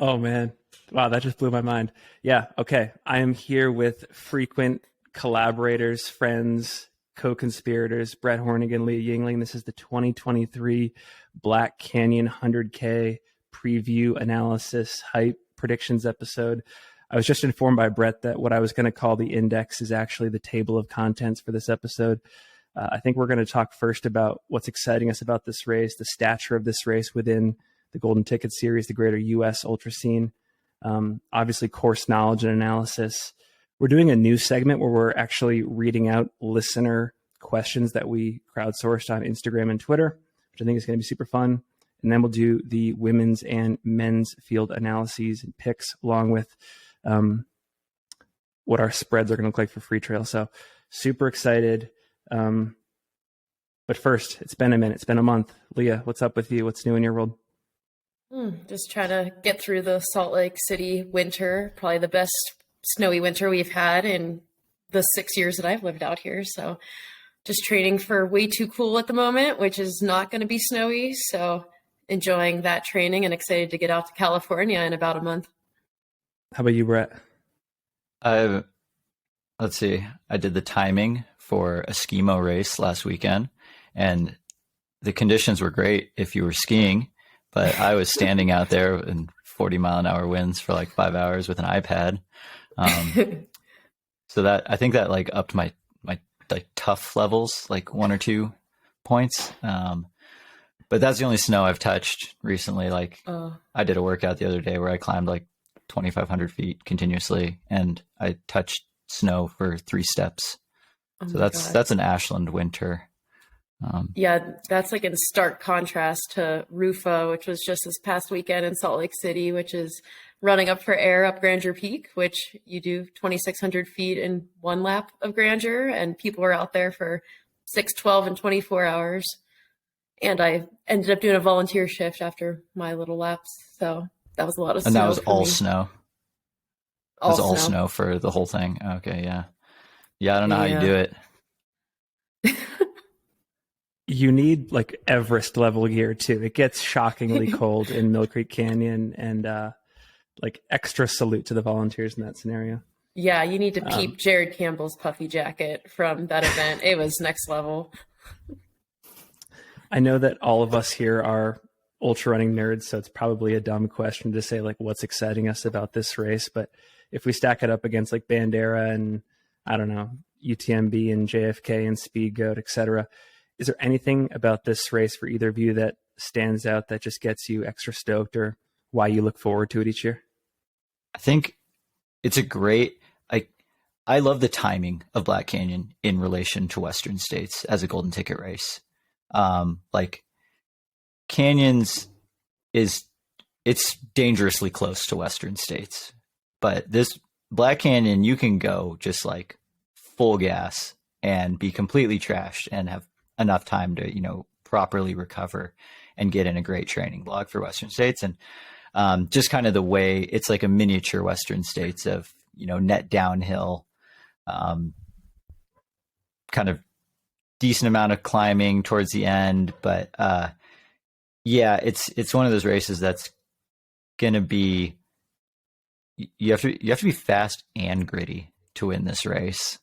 Oh man. Wow, that just blew my mind. Yeah, okay. I am here with frequent collaborators, friends, co-conspirators, Brett Hornig and Leah Yingling. This is the 2023 Black Canyon 100K preview analysis hype predictions episode. I was just informed by Brett that what I was going to call the index is actually the table of contents for this episode. I think we're going to talk first about what's exciting us about this race, the stature of this race within the Golden Ticket Series, the greater U.S. ultra scene. Obviously, course knowledge and analysis. We're doing a new segment where we're actually reading out listener questions that we crowdsourced on Instagram and Twitter, which I think is going to be super fun. And then we'll do the women's and men's field analyses and picks, along with what our spreads are going to look like for free trail. So super excited. But first, it's been a minute. It's been a month. Leah, what's up with you? What's new in your world? Just trying to get through the Salt Lake City winter, probably the best snowy winter we've had in the 6 years that I've lived out here. So just training for way too cool at the moment, which is not going to be snowy. So enjoying that training and excited to get out to California in about a month. How about you, Brett? Let's see. I did the timing for a skimo race last weekend, and the conditions were great if you were skiing. But I was standing out there in 40-mile-an-hour winds for like 5 hours with an iPad. So that I think that like upped my like tough levels like 1 or 2 points. But that's the only snow I've touched recently. Like I did a workout the other day where I climbed like 2,500 feet continuously, and I touched snow for 3 steps. So that's an Ashland winter. Yeah, that's like in stark contrast to Rufa, which was just this past weekend in Salt Lake City, which is running up for air up Grandeur Peak, which you do 2,600 feet in 1 lap of Grandeur, and people were out there for 6, 12, and 24 hours. And I ended up doing a volunteer shift after my little laps, so that was a lot of snow. And that was all me. Snow? It was all snow for the whole thing? Okay, yeah. Yeah, I don't know how you do it. You need like Everest level gear too. It gets shockingly cold in Mill Creek Canyon, and like extra salute to the volunteers in that scenario. Yeah, you need to peep Jared Campbell's puffy jacket from that event. It was next level. I know that all of us here are ultra running nerds, so it's probably a dumb question to say like what's exciting us about this race. But if we stack it up against like Bandera and I don't know, UTMB and JFK and Speed Goat, etc., is there anything about this race for either of you that stands out that just gets you extra stoked, or why you look forward to it each year? I think it's a great, I love the timing of Black Canyon in relation to Western States as a golden ticket race. Like Canyons it's dangerously close to Western States, but this Black Canyon, you can go just like full gas and be completely trashed and have enough time to, properly recover and get in a great training block for Western States. And just kind of the way it's like a miniature Western States of, net downhill, kind of decent amount of climbing towards the end. But yeah, it's one of those races that's going to be, you have to be fast and gritty to win this race.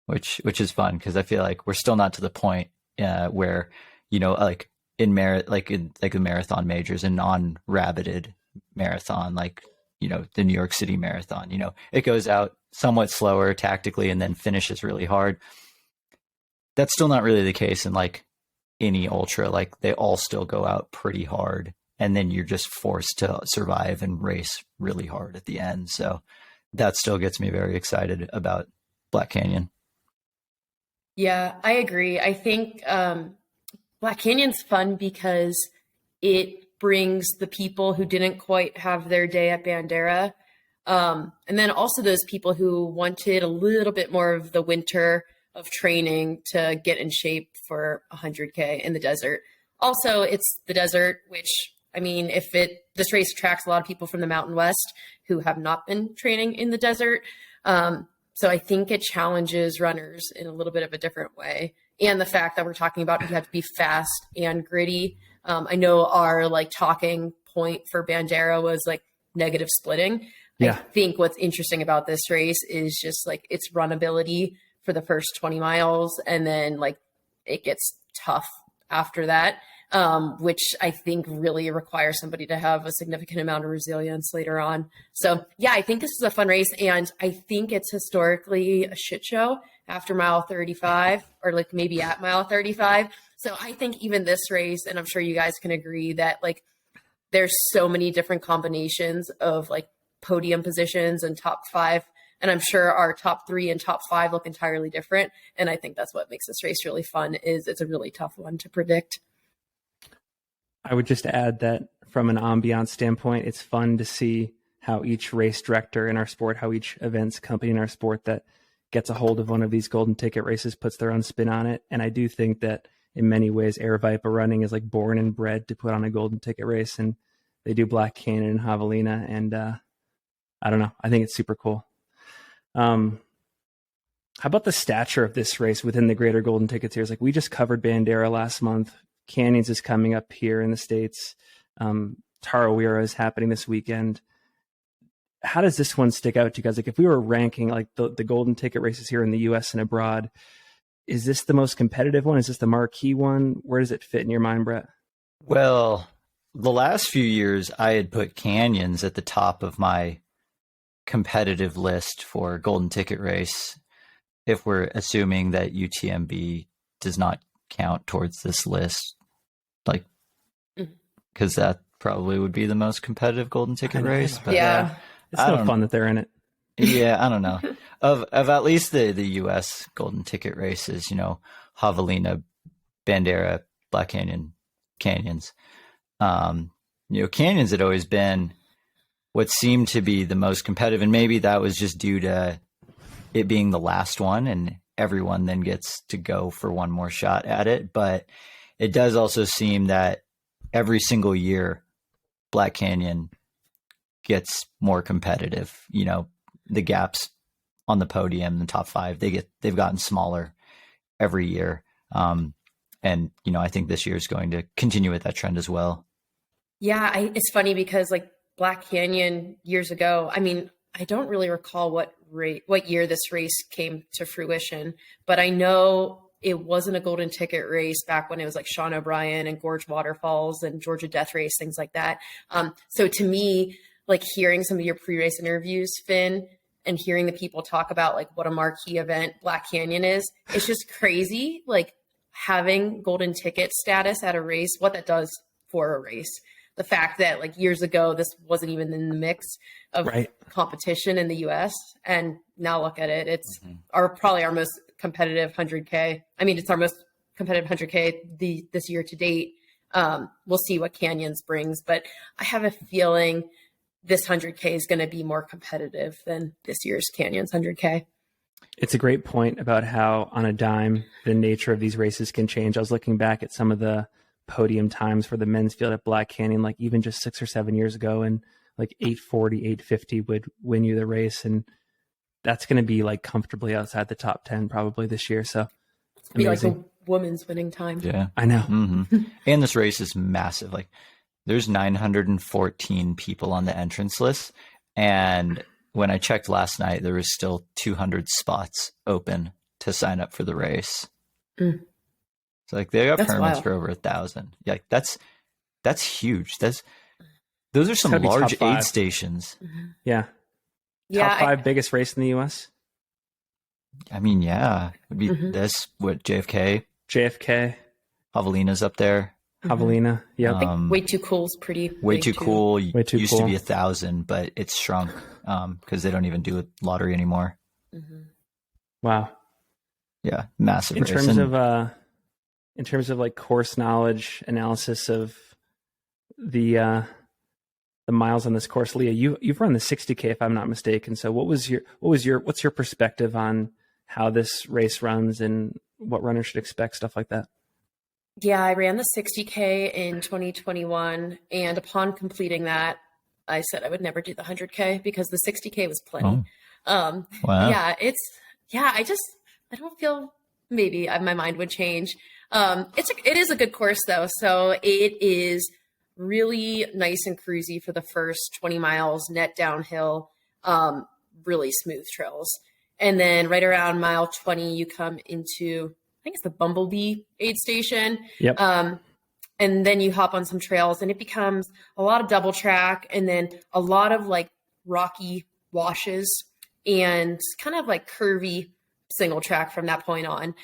Which is fun because I feel like we're still not to the point where like in the marathon majors and non-rabbited marathon, like the New York City Marathon. It goes out somewhat slower tactically and then finishes really hard. That's still not really the case in like any ultra. Like they all still go out pretty hard, and then you're just forced to survive and race really hard at the end. So that still gets me very excited about Black Canyon. Yeah, I agree. I think Black Canyon's fun because it brings the people who didn't quite have their day at Bandera, and then also those people who wanted a little bit more of the winter of training to get in shape for 100K in the desert. Also, it's the desert, which, I mean, this race attracts a lot of people from the Mountain West who have not been training in the desert. So I think it challenges runners in a little bit of a different way. And the fact that we're talking about you have to be fast and gritty. I know our like talking point for Bandera was like negative splitting. Yeah. I think what's interesting about this race is just like its runnability for the first 20 miles. And then like it gets tough after that, which I think really requires somebody to have a significant amount of resilience later on. So yeah, I think this is a fun race. And I think it's historically a shit show after mile 35 or like maybe at mile 35. So I think even this race, and I'm sure you guys can agree that like there's so many different combinations of like podium positions and top five. And I'm sure our top three and top five look entirely different. And I think that's what makes this race really fun is it's a really tough one to predict. I would just add that from an ambiance standpoint, it's fun to see how each race director in our sport, how each events company in our sport that gets a hold of one of these golden ticket races puts their own spin on it. And I do think that in many ways, Air Viper running is like born and bred to put on a golden ticket race. And they do Black Canyon and Javelina. And I don't know. I think it's super cool. How about the stature of this race within the greater golden ticket series? Like we just covered Bandera last month. Canyons is coming up here in the States. Tarawera is happening this weekend. How does this one stick out to you guys? Like if we were ranking like the golden ticket races here in the US and abroad, is this the most competitive one? Is this the marquee one? Where does it fit in your mind, Brett? Well, the last few years I had put Canyons at the top of my competitive list for golden ticket race. If we're assuming that UTMB does not count towards this list, like, because that probably would be the most competitive golden ticket race. But yeah, it's no fun that they're in it. Yeah, I don't know. Of at least the US golden ticket races, you know, Javelina, Bandera, Black Canyon, Canyons. You know, Canyons had always been what seemed to be the most competitive, and maybe that was just due to it being the last one and everyone then gets to go for one more shot at it. But it does also seem that every single year Black Canyon gets more competitive. You know, the gaps on the podium, the top five, they've gotten smaller every year. And, you know, I think this year is going to continue with that trend as well. Yeah, it's funny because like Black Canyon years ago, I mean, I don't really recall what year this race came to fruition, but I know it wasn't a golden ticket race back when it was like Sean O'Brien and Gorge Waterfalls and Georgia Death Race, things like that. So to me, like hearing some of your pre-race interviews, Finn, and hearing the people talk about like what a marquee event Black Canyon is, it's just crazy. Like having golden ticket status at a race, what that does for a race. The fact that like years ago, this wasn't even in the mix of competition in the US. And now look at it. It's probably our most competitive 100K. I mean, it's our most competitive 100K this year to date. We'll see what Canyons brings, but I have a feeling this 100K is going to be more competitive than this year's Canyons 100K. It's a great point about how on a dime, the nature of these races can change. I was looking back at some of the podium times for the men's field at Black Canyon, like even just 6 or 7 years ago, and like 8:40, 8:50 would win you the race. And that's going to be like comfortably outside the top 10 probably this year. So it's be like a woman's winning time. Yeah, I know. And this race is massive. Like there's 914 people on the entrance list. And when I checked last night, there was still 200 spots open to sign up for the race. So like they got permits for over 1,000. Yeah, that's huge. Those are some large aid stations. Yeah. Top 5 biggest race in the US. I mean, yeah, it would be this. What JFK, Javelina's up there. Javelina, yeah. I think Way Too Cool's pretty. Way Too Cool Way Too used Cool. to be 1,000, but it's shrunk because they don't even do a lottery anymore. Wow. Yeah, massive. In terms of like course knowledge analysis of the miles on this course, Leah, you've run the 60K if I'm not mistaken. So what's your perspective on how this race runs and what runners should expect, stuff like that? Yeah, I ran the 60K in 2021, and upon completing that, I said I would never do the 100K because the 60K was plenty. Wow. Yeah, I don't feel, maybe my mind would change. It is a good course though. So it is really nice and cruisy for the first 20 miles, net downhill, really smooth trails. And then right around mile 20, you come into, I think it's the Bumblebee aid station. Yep. And then you hop on some trails and it becomes a lot of double track and then a lot of like rocky washes and kind of like curvy single track from that point on.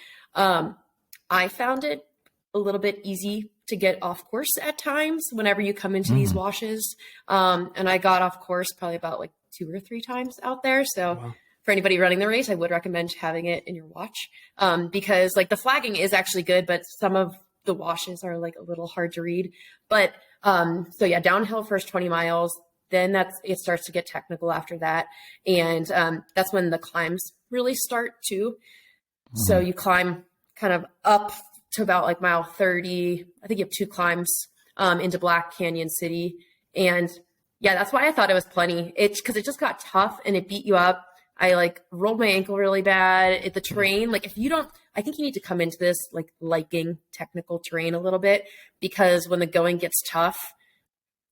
I found it a little bit easy to get off course at times whenever you come into these washes. And I got off course probably about like 2 or 3 times out there. So Wow. For anybody running the race, I would recommend having it in your watch because like the flagging is actually good, but some of the washes are like a little hard to read. But so yeah, downhill first 20 miles, then it starts to get technical after that. And that's when the climbs really start too. So you climb kind of up to about like mile 30. I think you have 2 climbs into Black Canyon City. And yeah, that's why I thought it was plenty. It's because it just got tough and it beat you up. I like rolled my ankle really bad. The terrain, like if you don't, I think you need to come into this like liking technical terrain a little bit because when the going gets tough,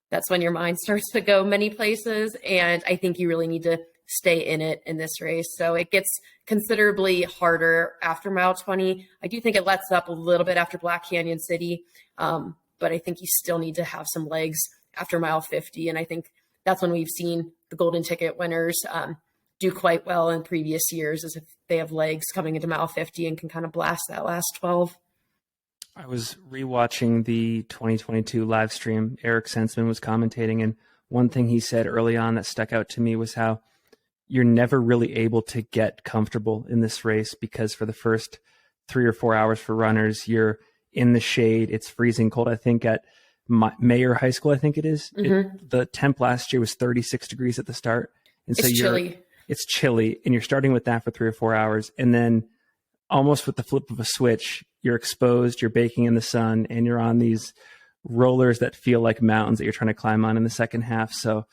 that's when your mind starts to go many places. And I think you really need to stay in it in this race. So it gets considerably harder after mile 20. I do think it lets up a little bit after Black Canyon City. But I think you still need to have some legs after mile 50. And I think that's when we've seen the golden ticket winners do quite well in previous years, as if they have legs coming into mile 50 and can kind of blast that last 12. I was rewatching the 2022 live stream. Eric Sensman was commentating, and one thing he said early on that stuck out to me was how you're never really able to get comfortable in this race because for the first 3 or 4 hours for runners, you're in the shade. It's freezing cold. I think at Mayer High School, I think it is. The temp last year was 36 degrees at the start. And so It's chilly. It's chilly, and you're starting with that for 3 or 4 hours. And then almost with the flip of a switch, you're exposed, you're baking in the sun, and you're on these rollers that feel like mountains that you're trying to climb on in the second half. So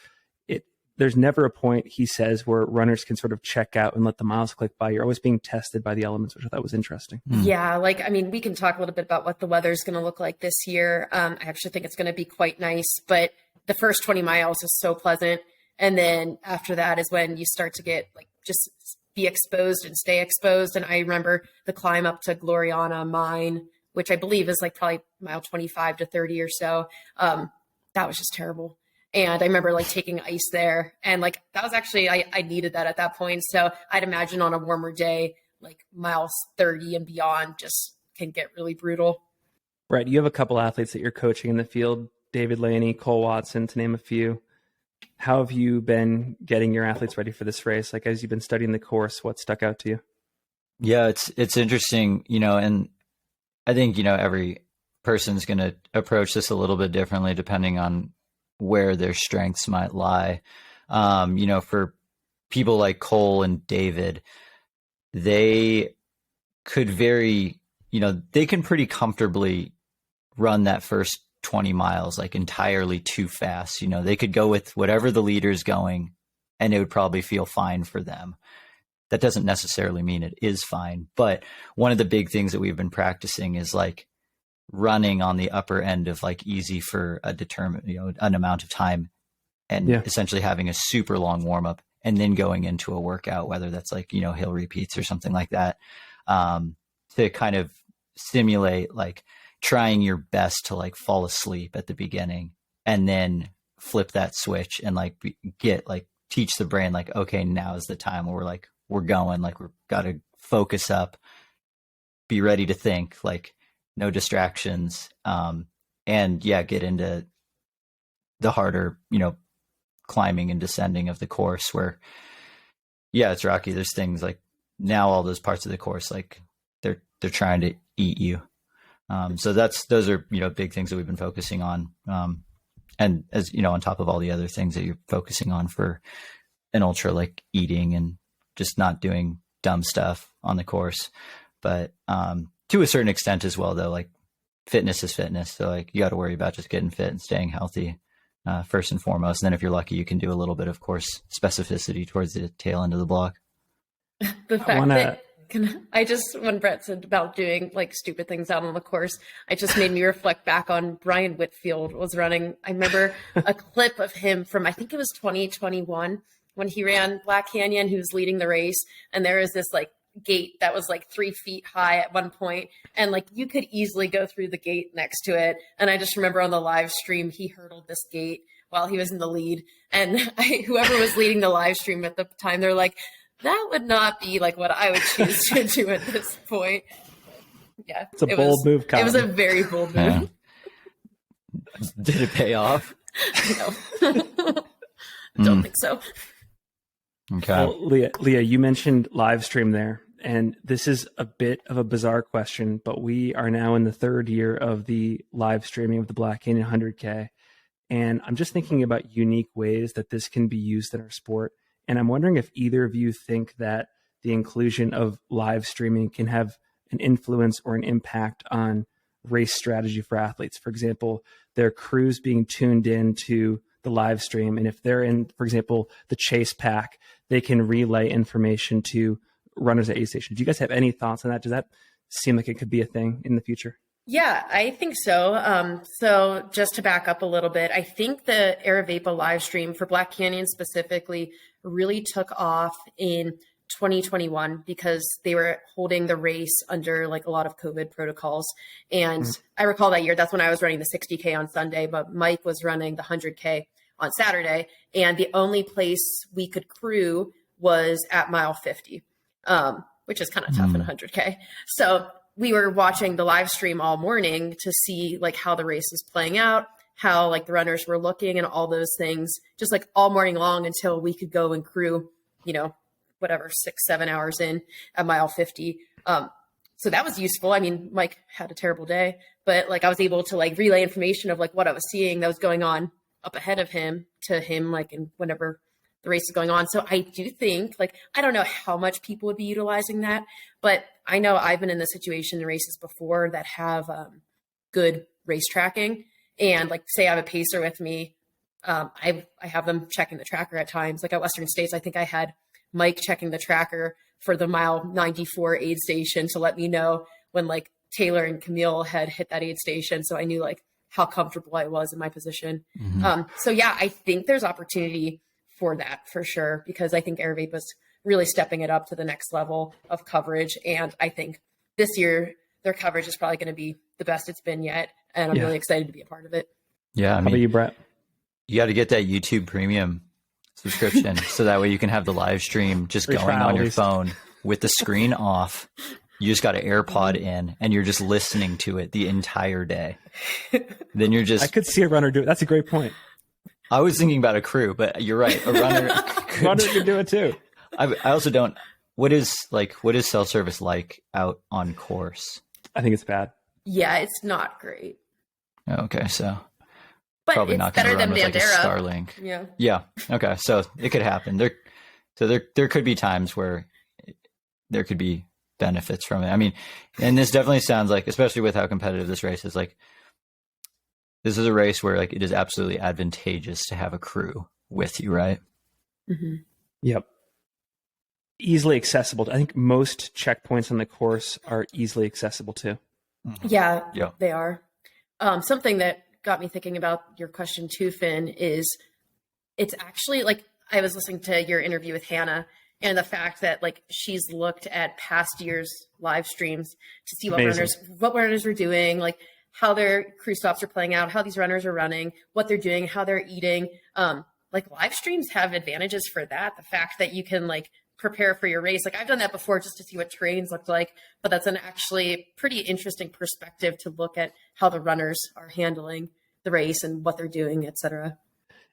there's never a point, he says, where runners can sort of check out and let the miles click by. You're always being tested by the elements, which I thought was interesting. Yeah, like, I mean, we can talk a little bit about what the weather's going to look like this year. I actually think it's going to be quite nice, but the first 20 miles is so pleasant. And then after that is when you start to get like just be exposed and stay exposed. And I remember the climb up to Gloriana Mine, which I believe is like probably mile 25 to 30 or so. That was just terrible. And I remember like taking ice there and like, that was actually, I needed that at that point. So I'd imagine on a warmer day, like miles 30 and beyond just can get really brutal. Right. You have a couple athletes that you're coaching in the field, David Laney, Cole Watson, to name a few. How have you been getting your athletes ready for this race? Like, as you've been studying the course, what stuck out to you? Yeah, it's interesting, and I think, every person's going to approach this a little bit differently depending on where their strengths might lie. For people like Cole and David, they could they can pretty comfortably run that first 20 miles like entirely too fast. They could go with whatever the leader's going and it would probably feel fine for them. That doesn't necessarily mean it is fine, but one of the big things that we've been practicing is like running on the upper end of like easy for a determined, an amount of time and essentially having a super long warm up and then going into a workout, whether that's like, hill repeats or something like that, to kind of simulate like trying your best to like fall asleep at the beginning and then flip that switch and like teach the brain like, okay, now is the time where we're going, like we've got to focus up, be ready to think, like no distractions. And get into the harder, climbing and descending of the course where, it's rocky. There's things like now all those parts of the course, like they're trying to eat you. So those are, big things that we've been focusing on. And as on top of all the other things that you're focusing on for an ultra, like eating and just not doing dumb stuff on the course. But, to a certain extent as well, though, like fitness is fitness. So like you got to worry about just getting fit and staying healthy, first and foremost. And then if you're lucky, you can do a little bit of course specificity towards the tail end of the block. The fact that when Brett said about doing like stupid things out on the course, it just made me reflect back on Brian Whitfield was running. I remember a clip of him from, I think it was 2021 when he ran Black Canyon. He was leading the race, and there was this like gate that was like 3 feet high at one point, and like you could easily go through the gate next to it. And I just remember on the live stream, he hurdled this gate while he was in the lead, and whoever was leading the live stream at the time, they're like, that would not be like what I would choose to do at this point. Yeah. It's a bold move, Kyle. It was a very bold move. Yeah. Did it pay off? No. Don't think so. Okay. Well, Leah, you mentioned live stream there, and this is a bit of a bizarre question, but we are now in the 3rd year of the live streaming of the Black Canyon 100K. And I'm just thinking about unique ways that this can be used in our sport. And I'm wondering if either of you think that the inclusion of live streaming can have an influence or an impact on race strategy for athletes. For example, their crews being tuned in to the live stream. And if they're in, for example, the chase pack, they can relay information to runners at aid stations. Do you guys have any thoughts on that? Does that seem like it could be a thing in the future? Yeah, I think so. So just to back up a little bit, I think the Aravapa live stream for Black Canyon specifically really took off in 2021 because they were holding the race under like a lot of COVID protocols. And I recall that year, that's when I was running the 60K on Sunday, but Mike was running the 100K on Saturday. And the only place we could crew was at mile 50, which is kind of tough in 100K. So we were watching the live stream all morning to see like how the race was playing out, how like the runners were looking and all those things, just like all morning long until we could go and crew, you know, whatever, 6-7 hours in at mile 50. So that was useful. I mean, Mike had a terrible day, but like I was able to like relay information of like what I was seeing that was going on up ahead of him to him, like in whenever the race is going on. So I do think like, I don't know how much people would be utilizing that, but I know I've been in this situation in races before that have good race tracking. And like, say I have a pacer with me. I have them checking the tracker at times. Like at Western States, I think I had Mike checking the tracker for the mile 94 aid station to let me know when like Taylor and Camille had hit that aid station. So I knew like how comfortable I was in my position. So yeah, I think there's opportunity for that for sure, because I think Aravapa's really stepping it up to the next level of coverage. And I think this year their coverage is probably going to be the best it's been yet. And I'm really excited to be a part of it. Yeah. How about you, Brett? You got to get that YouTube premium subscription so that way you can have the live stream just Free going trial, on your at least. phone with the screen off. You just got an AirPod in and you're just listening to it the entire day. Then you're just, I could see a runner do it. That's a great point. I was thinking about a crew, but you're right. A runner Runner could do it too. I also don't, what is self-service like out on course? I think it's bad. Yeah, it's not great. Okay. So But probably it's not going to better run than with like a Bandera. Starlink. Yeah. Yeah. Okay. So it could happen. There could be times where there could be benefits from it. I mean, and this definitely sounds like, especially with how competitive this race is, like this is a race where like it is absolutely advantageous to have a crew with you, right? Yep. Easily accessible. I think most checkpoints on the course are easily accessible too. Yeah, Yeah. they are. Something that got me thinking about your question too, Finn, is it's actually like I was listening to your interview with Hannah and the fact that like she's looked at past years live streams to see what runners were doing, like how their crew stops are playing out, how these runners are running, what they're doing, how they're eating. Like live streams have advantages for that. The fact that you can like prepare for your race. Like I've done that before just to see what terrains look like, but that's an actually pretty interesting perspective to look at how the runners are handling the race and what they're doing, etc.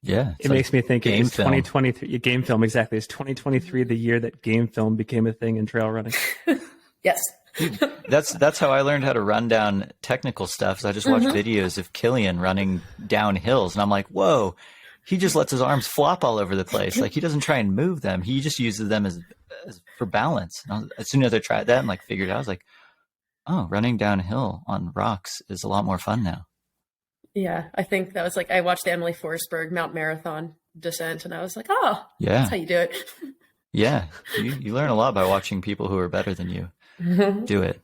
Yeah. It makes me think game it's film. 2023 game film. Exactly. It's 2023, the year that game film became a thing in trail running. Yes. That's how I learned how to run down technical stuff. So I just watched videos of Killian running down hills and I'm like, whoa, he just lets his arms flop all over the place. Like he doesn't try and move them. He just uses them as for balance. And as soon as I tried that and like figured it out, I was like, oh, running downhill on rocks is a lot more fun now. Yeah. I think that was like, I watched the Emily Forsberg Mount Marathon descent and I was like, oh, Yeah. that's how you do it. Yeah, you learn a lot by watching people who are better than you do it.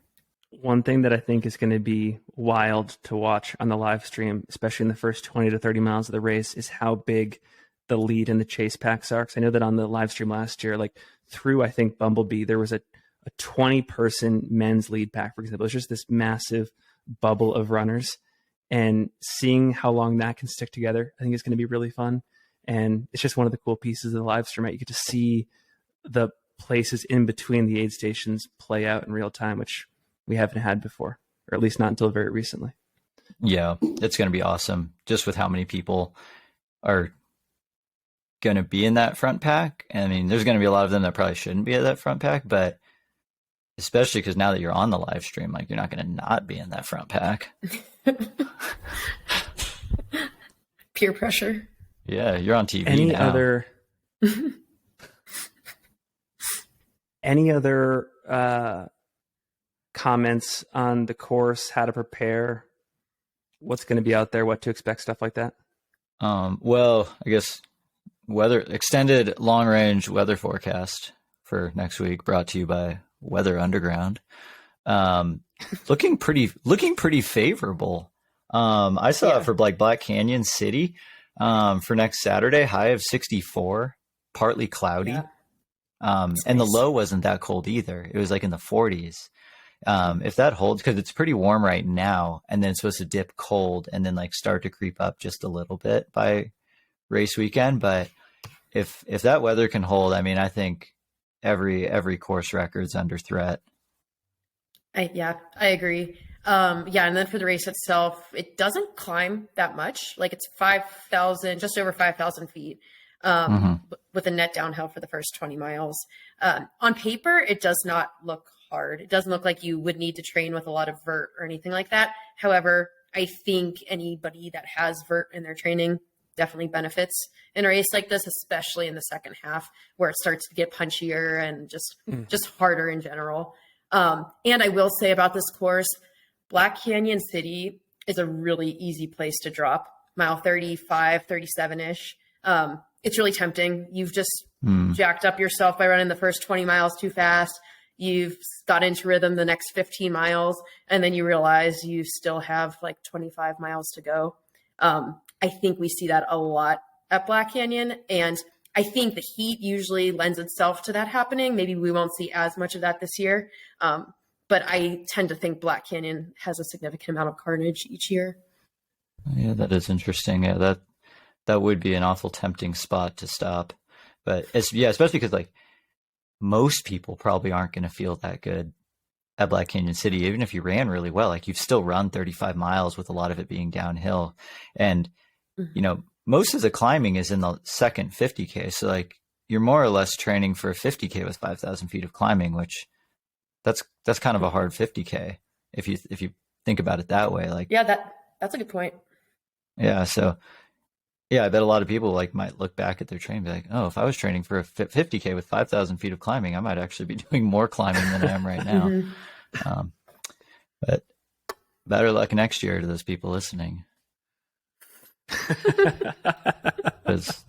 One thing that I think is going to be wild to watch on the live stream, especially in the first 20 to 30 miles of the race, is how big the lead and the chase packs are. Because I know that on the live stream last year, like through, I think, Bumblebee, there was a 20-person men's lead pack, for example. It's just this massive bubble of runners. And seeing how long that can stick together, I think is going to be really fun. And it's just one of the cool pieces of the live stream, right? You get to see the places in between the aid stations play out in real time, which we haven't had before, or at least not until very recently. Yeah, it's going to be awesome just with how many people are going to be in that front pack. I mean, there's going to be a lot of them that probably shouldn't be at that front pack, but especially because now that you're on the live stream, like you're not going to not be in that front pack. Peer pressure. Yeah, you're on TV Any now. other comments on the course, how to prepare, what's going to be out there, what to expect, stuff like that? Well, I guess extended long range weather forecast for next week brought to you by Weather Underground. Looking pretty favorable. I saw it for like Black Canyon City for next Saturday, high of 64, partly cloudy. Yeah. And the low wasn't that cold either. It was like in the 40s. If that holds, because it's pretty warm right now, and then it's supposed to dip cold and then like start to creep up just a little bit by race weekend. But if that weather can hold, I mean, I think every course record's under threat. I agree. And then for the race itself, it doesn't climb that much. Like it's 5,000, just over 5,000 feet, with a net downhill for the first 20 miles. On paper, it does not look hard. It doesn't look like you would need to train with a lot of vert or anything like that. However, I think anybody that has vert in their training definitely benefits in a race like this, especially in the second half where it starts to get punchier and just harder in general. And I will say about this course, Black Canyon City is a really easy place to drop. Mile 35, 37-ish. It's really tempting. You've just jacked up yourself by running the first 20 miles too fast. You've got into rhythm the next 15 miles, and then you realize you still have like 25 miles to go. I think we see that a lot at Black Canyon, and I think the heat usually lends itself to that happening. Maybe we won't see as much of that this year, but I tend to think Black Canyon has a significant amount of carnage each year. Yeah, that is interesting. Yeah, that would be an awful tempting spot to stop. But especially because like most people probably aren't going to feel that good at Black Canyon City, even if you ran really well. Like you've still run 35 miles with a lot of it being downhill, and you know most of the climbing is in the second 50K. So like you're more or less training for a 50K with 5,000 feet of climbing, which that's kind of a hard 50K if you think about it that way. Like that's a good point. Yeah, so yeah, I bet a lot of people like might look back at their training and be like, oh, if I was training for a 50K with 5,000 feet of climbing, I might actually be doing more climbing than I am right now. But better luck next year to those people listening. Because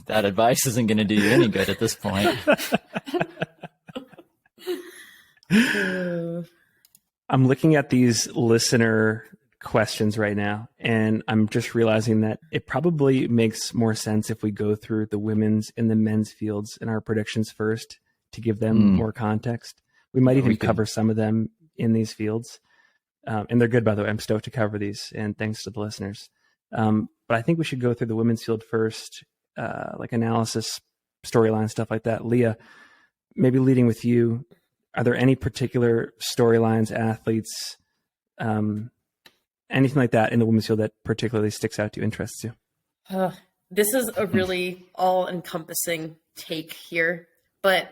that advice isn't going to do you any good at this point. I'm looking at these listener questions right now, and I'm just realizing that it probably makes more sense if we go through the women's and the men's fields in our predictions first to give them more context. We might even cover some of them in these fields. And they're good, by the way. I'm stoked to cover these, and thanks to the listeners. But I think we should go through the women's field first, like analysis, storyline, stuff like that. Leah, maybe leading with you, are there any particular storylines, athletes, anything like that in the women's field that particularly sticks out to you, interests you? This is a really all-encompassing take here, but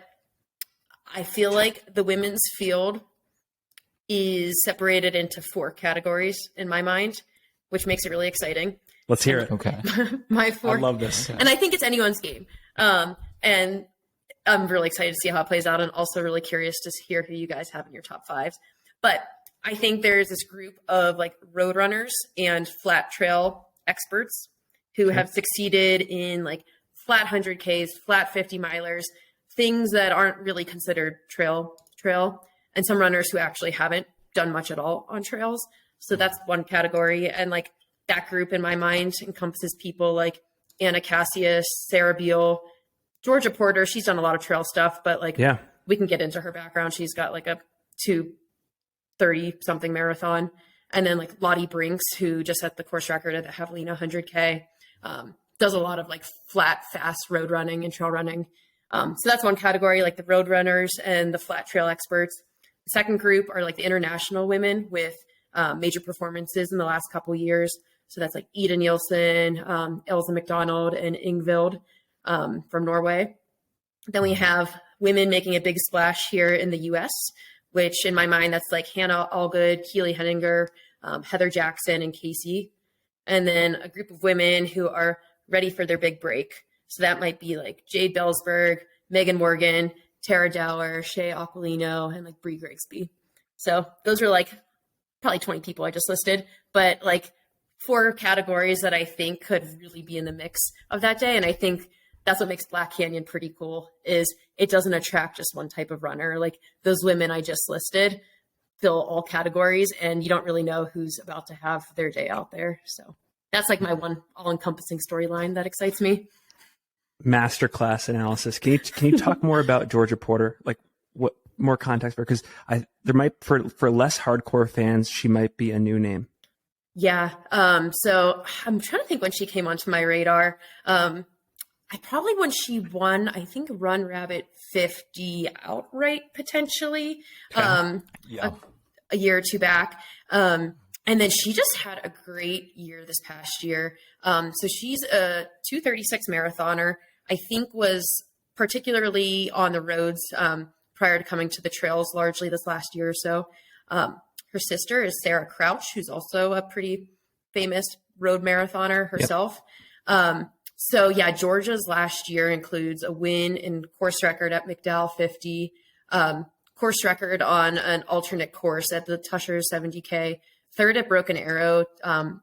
I feel like the women's field is separated into 4 categories in my mind, which makes it really exciting. Let's hear it. Okay. My 4. I love this. And I think it's anyone's game. And I'm really excited to see how it plays out, and also really curious to hear who you guys have in your top 5s. But I think there's this group of like road runners and flat trail experts who have succeeded in like flat 100Ks, flat 50 milers, things that aren't really considered trail, and some runners who actually haven't done much at all on trails. So that's one category. And like that group in my mind encompasses people like Anna Cassius, Sarah Beal, Georgia Porter. She's done a lot of trail stuff, but like, we can get into her background. She's got like a 2:30 something marathon. And then like Lottie Brinks, who just set the course record at the Javelina 100K, does a lot of like flat, fast road running and trail running. So that's one category, like the road runners and the flat trail experts. The second group are like the international women with major performances in the last couple years. So that's like Ida Nielsen, Elsa McDonald, and Ingvild from Norway. Then we have women making a big splash here in the US, which in my mind, that's like Hannah Allgood, Keely Henninger, Heather Jackson, and Casey. And then a group of women who are ready for their big break. So that might be like Jade Bellsberg, Megan Morgan, Tara Dower, Shea Aquilino, and like Bree Grigsby. So those are like probably 20 people I just listed, but like 4 categories that I think could really be in the mix of that day. And I think that's what makes Black Canyon pretty cool, is it doesn't attract just one type of runner. Like those women I just listed fill all categories, and you don't really know who's about to have their day out there. So that's like my one all-encompassing storyline that excites me. Masterclass analysis. Can you talk more about Georgia Porter? Like what more context for? Because there might for less hardcore fans, she might be a new name. Yeah. So I'm trying to think when she came onto my radar. I probably when she won, I think Run Rabbit 50 outright potentially. A year or two back. And then she just had a great year this past year. So she's a 2:36 marathoner. I think was particularly on the roads prior to coming to the trails largely this last year or so. Her sister is Sarah Crouch, who's also a pretty famous road marathoner herself. Yep. So yeah, Georgia's last year includes a win and course record at McDowell 50, course record on an alternate course at the Tusher 70K, third at Broken Arrow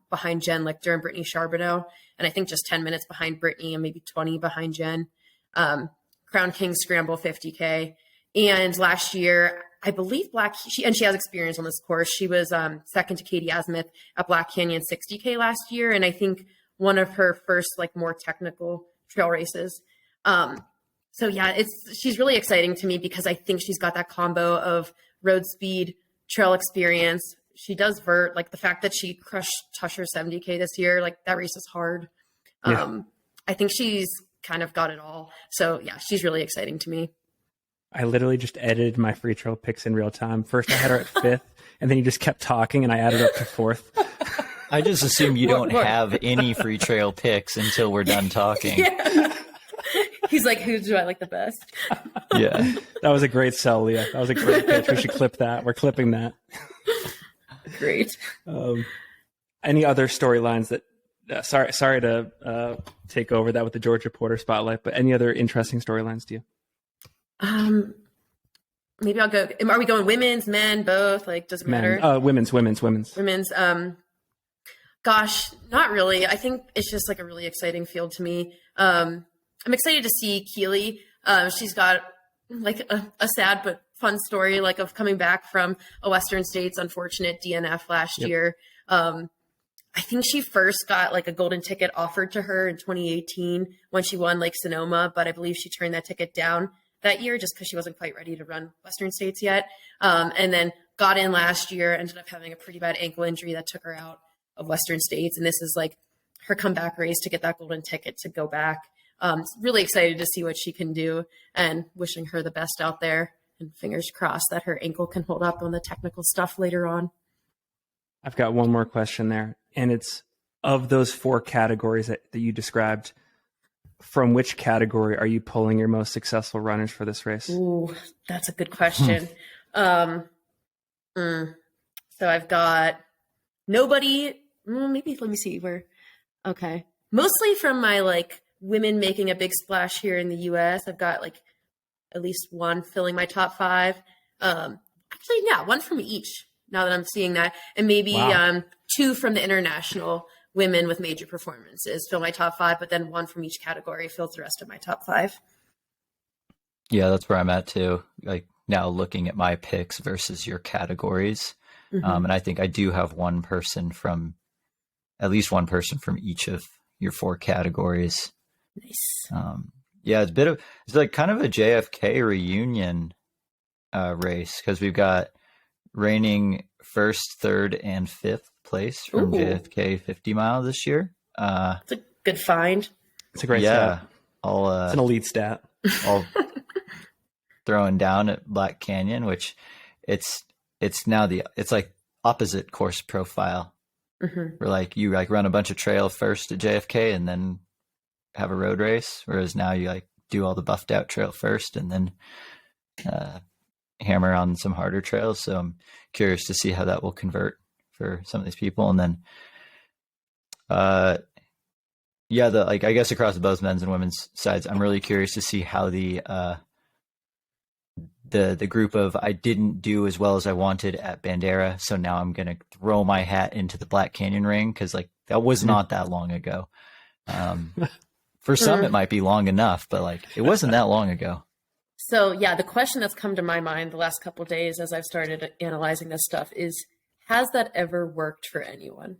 behind Jen Lichter and Brittany Charbonneau, and I think just 10 minutes behind Brittany and maybe 20 behind Jen. Crown King Scramble 50K. And last year, I believe she has experience on this course. She was second to Katie Asmuth at Black Canyon 60K last year, and I think one of her first like more technical trail races. So yeah, she's really exciting to me because I think she's got that combo of road speed, trail experience. She does vert, like the fact that she crushed Tusher 70K this year, like that race is hard. Yeah. I think she's kind of got it all. So yeah, she's really exciting to me. I literally just edited my free trail picks in real time. First I had her at 5th, and then you just kept talking and I added up to 4th. I just assume you don't have any free trail picks until we're done talking. Yeah. He's like, who do I like the best? Yeah. That was a great sell, Leah. That was a great pitch. We should clip that. We're clipping that. Great. Any other storylines that, sorry to take over that with the Georgia Porter spotlight, but any other interesting storylines to you? Maybe I'll go, are we going women's, men, both? Like, doesn't matter. Women's. Women's. Gosh, not really. I think it's just like a really exciting field to me. I'm excited to see Keely. She's got like a sad but fun story, like of coming back from a Western States unfortunate DNF last year. I think she first got like a golden ticket offered to her in 2018 when she won Lake Sonoma, but I believe she turned that ticket down that year just because she wasn't quite ready to run Western States yet. And then got in last year, ended up having a pretty bad ankle injury that took her out of Western States. And this is like her comeback race to get that golden ticket to go back. Really excited to see what she can do and wishing her the best out there, and fingers crossed that her ankle can hold up on the technical stuff later on. I've got one more question there, and it's of those 4 categories that you described, from which category are you pulling your most successful runners for this race? Ooh, that's a good question. So I've got nobody, maybe let me see where. Okay. Mostly from my like women making a big splash here in the US. I've got like at least one filling my top 5. Actually, yeah, one from each now that I'm seeing that. And maybe 2 from the international women with major performances fill my top 5, but then one from each category fills the rest of my top 5. Yeah, that's where I'm at too. Like now looking at my picks versus your categories. Mm-hmm. And I think I do have at least one person from each of your 4 categories. Nice. Yeah, it's like kind of a JFK reunion race because we've got reigning first, third, and fifth place from Ooh, JFK 50 mile this year. that's a good find. It's a great Yeah, stat. all It's an elite stat. all throwing down at Black Canyon, which it's it's like opposite course profile. Mm-hmm. Where like you like run a bunch of trail first at JFK and then have a road race, whereas now you like do all the buffed out trail first and then hammer on some harder trails. So I'm curious to see how that will convert for some of these people. And then yeah, I guess across both men's and women's sides, I'm really curious to see how the group of I didn't do as well as I wanted at Bandera, so now I'm gonna throw my hat into the Black Canyon ring because like that was not that long ago. For some, it might be long enough, but like it wasn't that long ago. So yeah, the question that's come to my mind the last couple of days as I've started analyzing this stuff is, has that ever worked for anyone?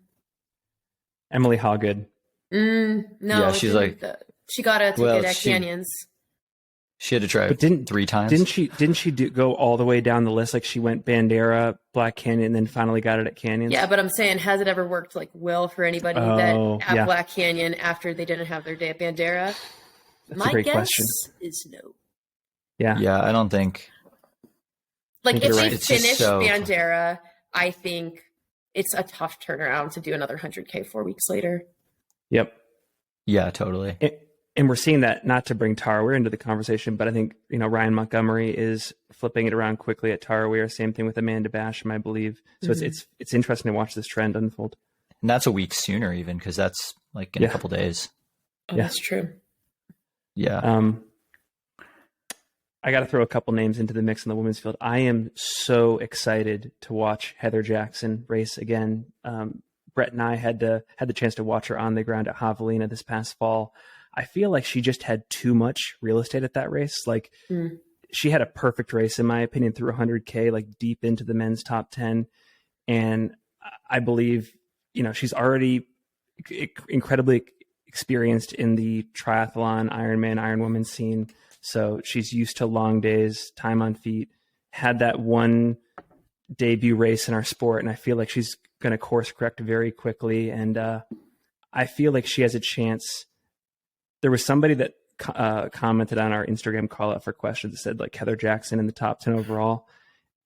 Emily Hawgood. No, Yeah, she's like, she got a ticket at Canyons. She had to try But 3 times. Didn't she go all the way down the list? Like she went Bandera, Black Canyon, and then finally got it at Canyons? Yeah, but I'm saying, has it ever worked like well for anybody that at Black Canyon after they didn't have their day at Bandera? That's a great question. Is no. Yeah, I don't think. Like if they It's finish Bandera, I think it's a tough turnaround to do another 100K 4 weeks later. Yep. Yeah, totally. And we're seeing that, not to bring Tarawih into the conversation, but I think, Ryan Montgomery is flipping it around quickly at Tarawih. Same thing with Amanda Basham, I believe. So it's interesting to watch this trend unfold. And that's a week sooner even, because that's like in a couple days. Oh, that's true. Yeah. I got to throw a couple names into the mix in the women's field. I am so excited to watch Heather Jackson race again. Brett and I had the chance to watch her on the ground at Javelina this past fall. I feel like she just had too much real estate at that race. Like she had a perfect race, in my opinion, through 100K, like deep into the men's top 10. And I believe, she's already incredibly experienced in the triathlon, Ironman, Ironwoman scene. So she's used to long days, time on feet, had that one debut race in our sport. And I feel like she's going to course correct very quickly. And I feel like she has a chance. There was somebody that commented on our Instagram call out for questions that said like Heather Jackson in the top 10 overall.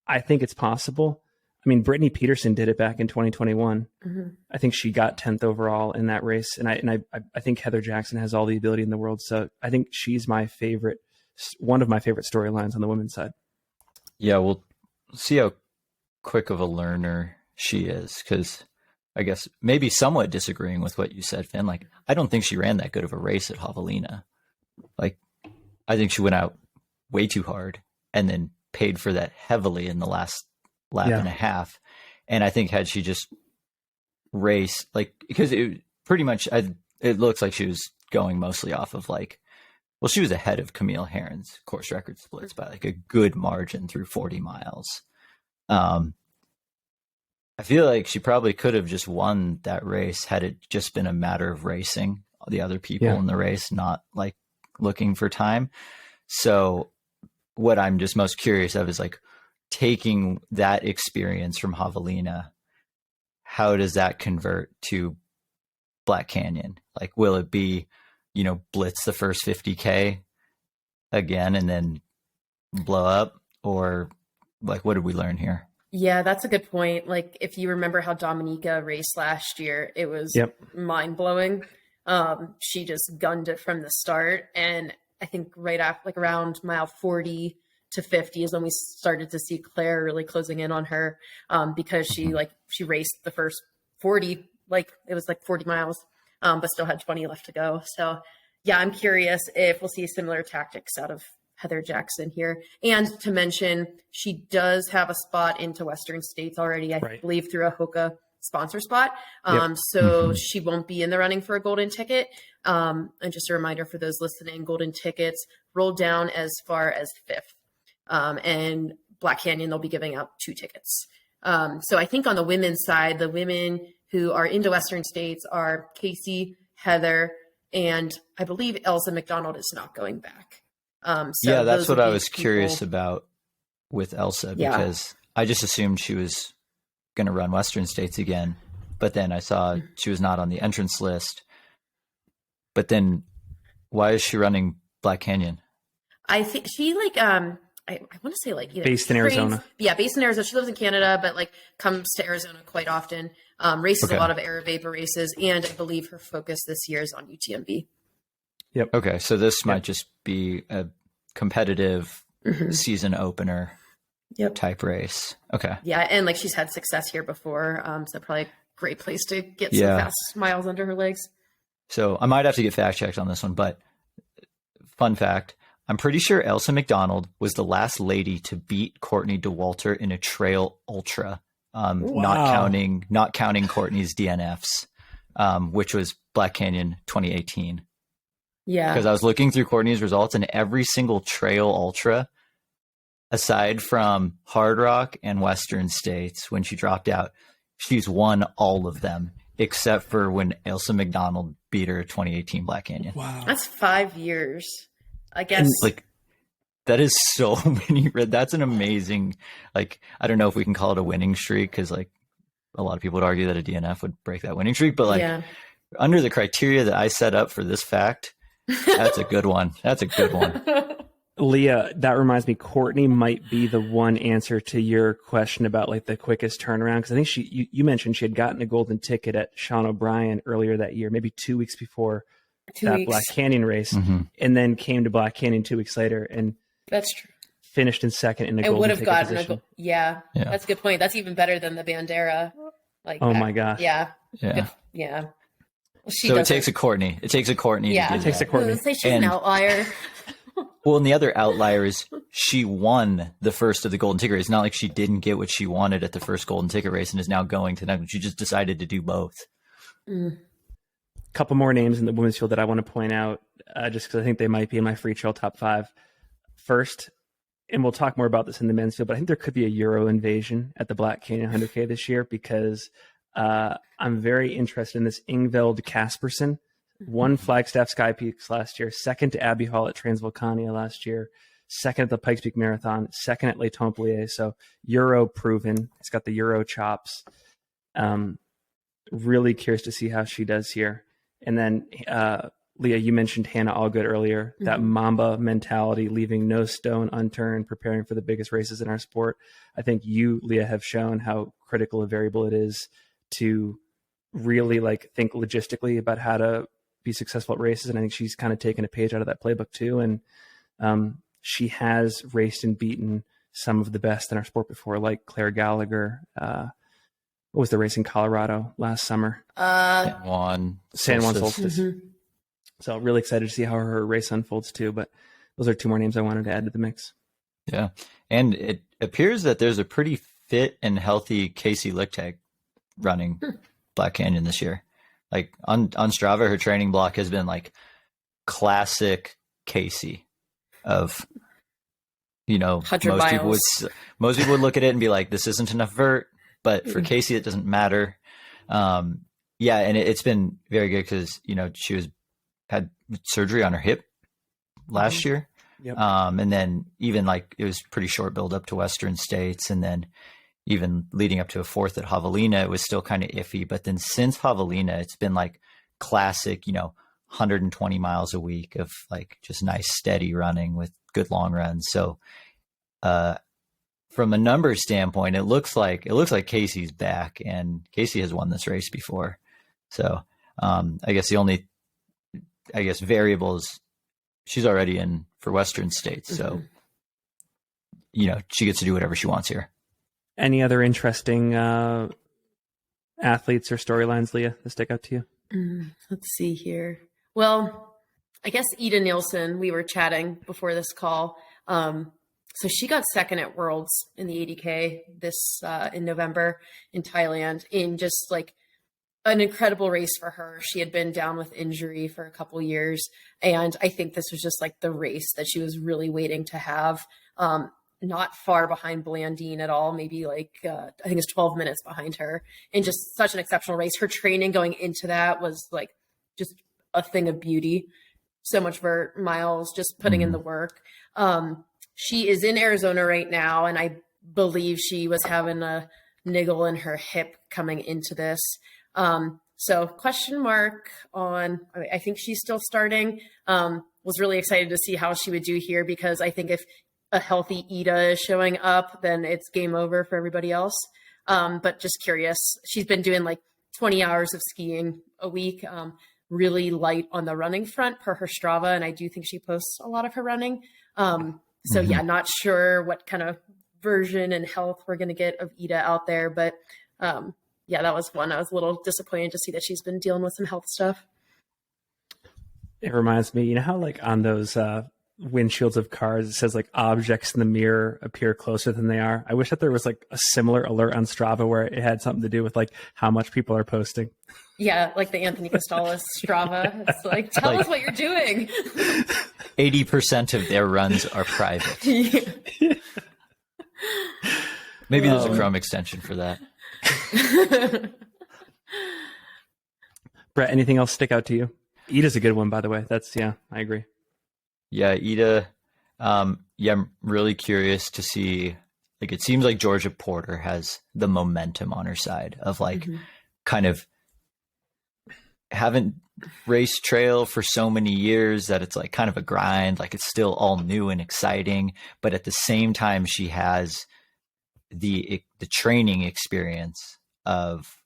I think it's possible. I mean, Brittany Peterson did it back in 2021. I think she got 10th overall in that race. And I think Heather Jackson has all the ability in the world. So I think she's one of my favorite storylines on the women's side. Yeah, we'll see how quick of a learner she is, because I guess maybe somewhat disagreeing with what you said, Finn. Like, I don't think she ran that good of a race at Javelina. Like, I think she went out way too hard and then paid for that heavily in the last lap and a half. And I think had she just raced, like, because it pretty much, it looks like she was going mostly off of like, well, she was ahead of Camille Herron's course record splits by like a good margin through 40 miles. I feel like she probably could have just won that race had it just been a matter of racing the other people in the race, not like looking for time. So what I'm just most curious of is like taking that experience from Javelina, how does that convert to Black Canyon? Like, will it be, blitz the first 50K again and then blow up? Or like, what did we learn here? Yeah, that's a good point. Like, if you remember how Dominica raced last year, it was mind blowing. She just gunned it from the start. And I think right after, like around mile 40 to 50 is when we started to see Claire really closing in on her, because she raced the first 40, like it was like 40 miles, but still had 20 left to go. So yeah, I'm curious if we'll see similar tactics out of Heather Jackson here. And to mention, she does have a spot into Western States already, I believe through a Hoka sponsor spot. So she won't be in the running for a golden ticket. And just a reminder for those listening, golden tickets rolled down as far as 5th. And Black Canyon, they'll be giving out 2 tickets. So I think on the women's side, the women who are into Western States are Casey, Heather, and I believe Elsa McDonald is not going back. Yeah, that's what I was curious about with Elsa, because I just assumed she was going to run Western States again, but then I saw she was not on the entrance list. But then why is she running Black Canyon? I think she I want to say based in Arizona. Yeah, based in Arizona. She lives in Canada, but comes to Arizona quite often. Races a lot of air vapor races, and I believe her focus this year is on UTMB. Yep. Okay, so this might just be a competitive season opener type race. Okay. Yeah, and she's had success here before, so probably a great place to get some fast miles under her legs. So I might have to get fact checked on this one, but fun fact, I'm pretty sure Elsa McDonald was the last lady to beat Courtney Dauwalter in a trail ultra, not counting Courtney's DNFs, which was Black Canyon 2018. Yeah. Because I was looking through Courtney's results, and every single trail ultra, aside from Hard Rock and Western States, when she dropped out, she's won all of them, except for when Elsa McDonald beat her 2018 Black Canyon. Wow. That's 5 years. I guess that is so many. That's an amazing, I don't know if we can call it a winning streak, because a lot of people would argue that a DNF would break that winning streak, but under the criteria that I set up for this fact, that's a good one. That's a good one. Leah, that reminds me, Courtney might be the one answer to your question about the quickest turnaround, because I think you mentioned she had gotten a golden ticket at Sean O'Brien earlier that year, maybe 2 weeks before Black Canyon race, and then came to Black Canyon 2 weeks later, and that's true. Finished in second in the golden ticket position. That's a good point. That's even better than the Bandera. My gosh. Yeah. Yeah. Yeah. Well, so it takes a Courtney. It takes a Courtney. Yeah. It takes a Courtney. Say she's an outlier. Well, and the other outlier is she won the first of the golden ticket race. It's not like she didn't get what she wanted at the first golden ticket race and is now going to them. She just decided to do both. Couple more names in the women's field that I want to point out, just because I think they might be in my free trail top 5. First, and we'll talk more about this in the men's field, but I think there could be a Euro invasion at the Black Canyon 100K this year, because I'm very interested in this Ingvild Kaspersen. Won Flagstaff Sky Peaks last year, second to Abbey Hall at Transvolcania last year, second at the Pikes Peak Marathon, second at Les Templiers. So Euro proven. It's got the Euro chops. Really curious to see how she does here. And then Leah, you mentioned Hannah Allgood earlier, that Mamba mentality, leaving no stone unturned, preparing for the biggest races in our sport. I think you, Leah, have shown how critical a variable it is to really think logistically about how to be successful at races. And I think she's kind of taken a page out of that playbook too. And she has raced and beaten some of the best in our sport before, like Claire Gallagher. What was the race in Colorado last summer? San Juan Solstice. So really excited to see how her race unfolds too. But those are 2 more names I wanted to add to the mix. Yeah. And it appears that there's a pretty fit and healthy Casey Lichtenberg running Black Canyon this year. On Strava, her training block has been classic Casey of, most people would look at it and be like, this isn't enough vert, but for Casey, it doesn't matter. And it's been very good because, she had surgery on her hip last year. Yep. And then even it was pretty short build up to Western States. And then even leading up to a 4th at Javelina, it was still kind of iffy. But then since Javelina, it's been classic, 120 miles a week of just nice, steady running with good long runs. So from a numbers standpoint, it looks like Casey's back, and Casey has won this race before. So I guess the only variable is she's already in for Western States. So, she gets to do whatever she wants here. Any other interesting athletes or storylines, Leah, that stick out to you? Let's see here. Well, I guess Ida Nielsen, we were chatting before this call. So she got second at Worlds in the 80K this in November in Thailand, in just like an incredible race for her. She had been down with injury for a couple years, and I think this was just like the race that she was really waiting to have. Not far behind Blandine at all, maybe like I think it's 12 minutes behind her, and just such an exceptional race. Her training going into that was like just a thing of beauty. So much vert miles, just putting in the work. She is in Arizona right now, and I believe she was having a niggle in her hip coming into this. So question mark on, I think she's still starting. Was really excited to see how she would do here, because I think if a healthy Ida is showing up, then it's game over for everybody else. But just curious. She's been doing like 20 hours of skiing a week, really light on the running front per her Strava. And I do think she posts a lot of her running. So yeah, not sure what kind of version and health we're going to get of Ida out there. But yeah, that was one. I was a little disappointed to see that she's been dealing with some health stuff. It reminds me, you know how like on those windshields of cars, it says like objects in the mirror appear closer than they are. I wish that there was like a similar alert on Strava where it had something to do with like how much people are posting. Yeah, like the Anthony Costales Strava. It's like, tell us what you're doing. 80% of their runs are private. Maybe there's a Chrome extension for that. Brett, anything else stick out to you? Ida's a good one, by the way. That's, yeah, I agree. Yeah, Ida. Yeah, I'm really curious to see. Like, it seems like Georgia Porter has the momentum on her side of like kind of haven't raced trail for so many years that it's like kind of a grind. Like, it's still all new and exciting, but at the same time, she has the training experience of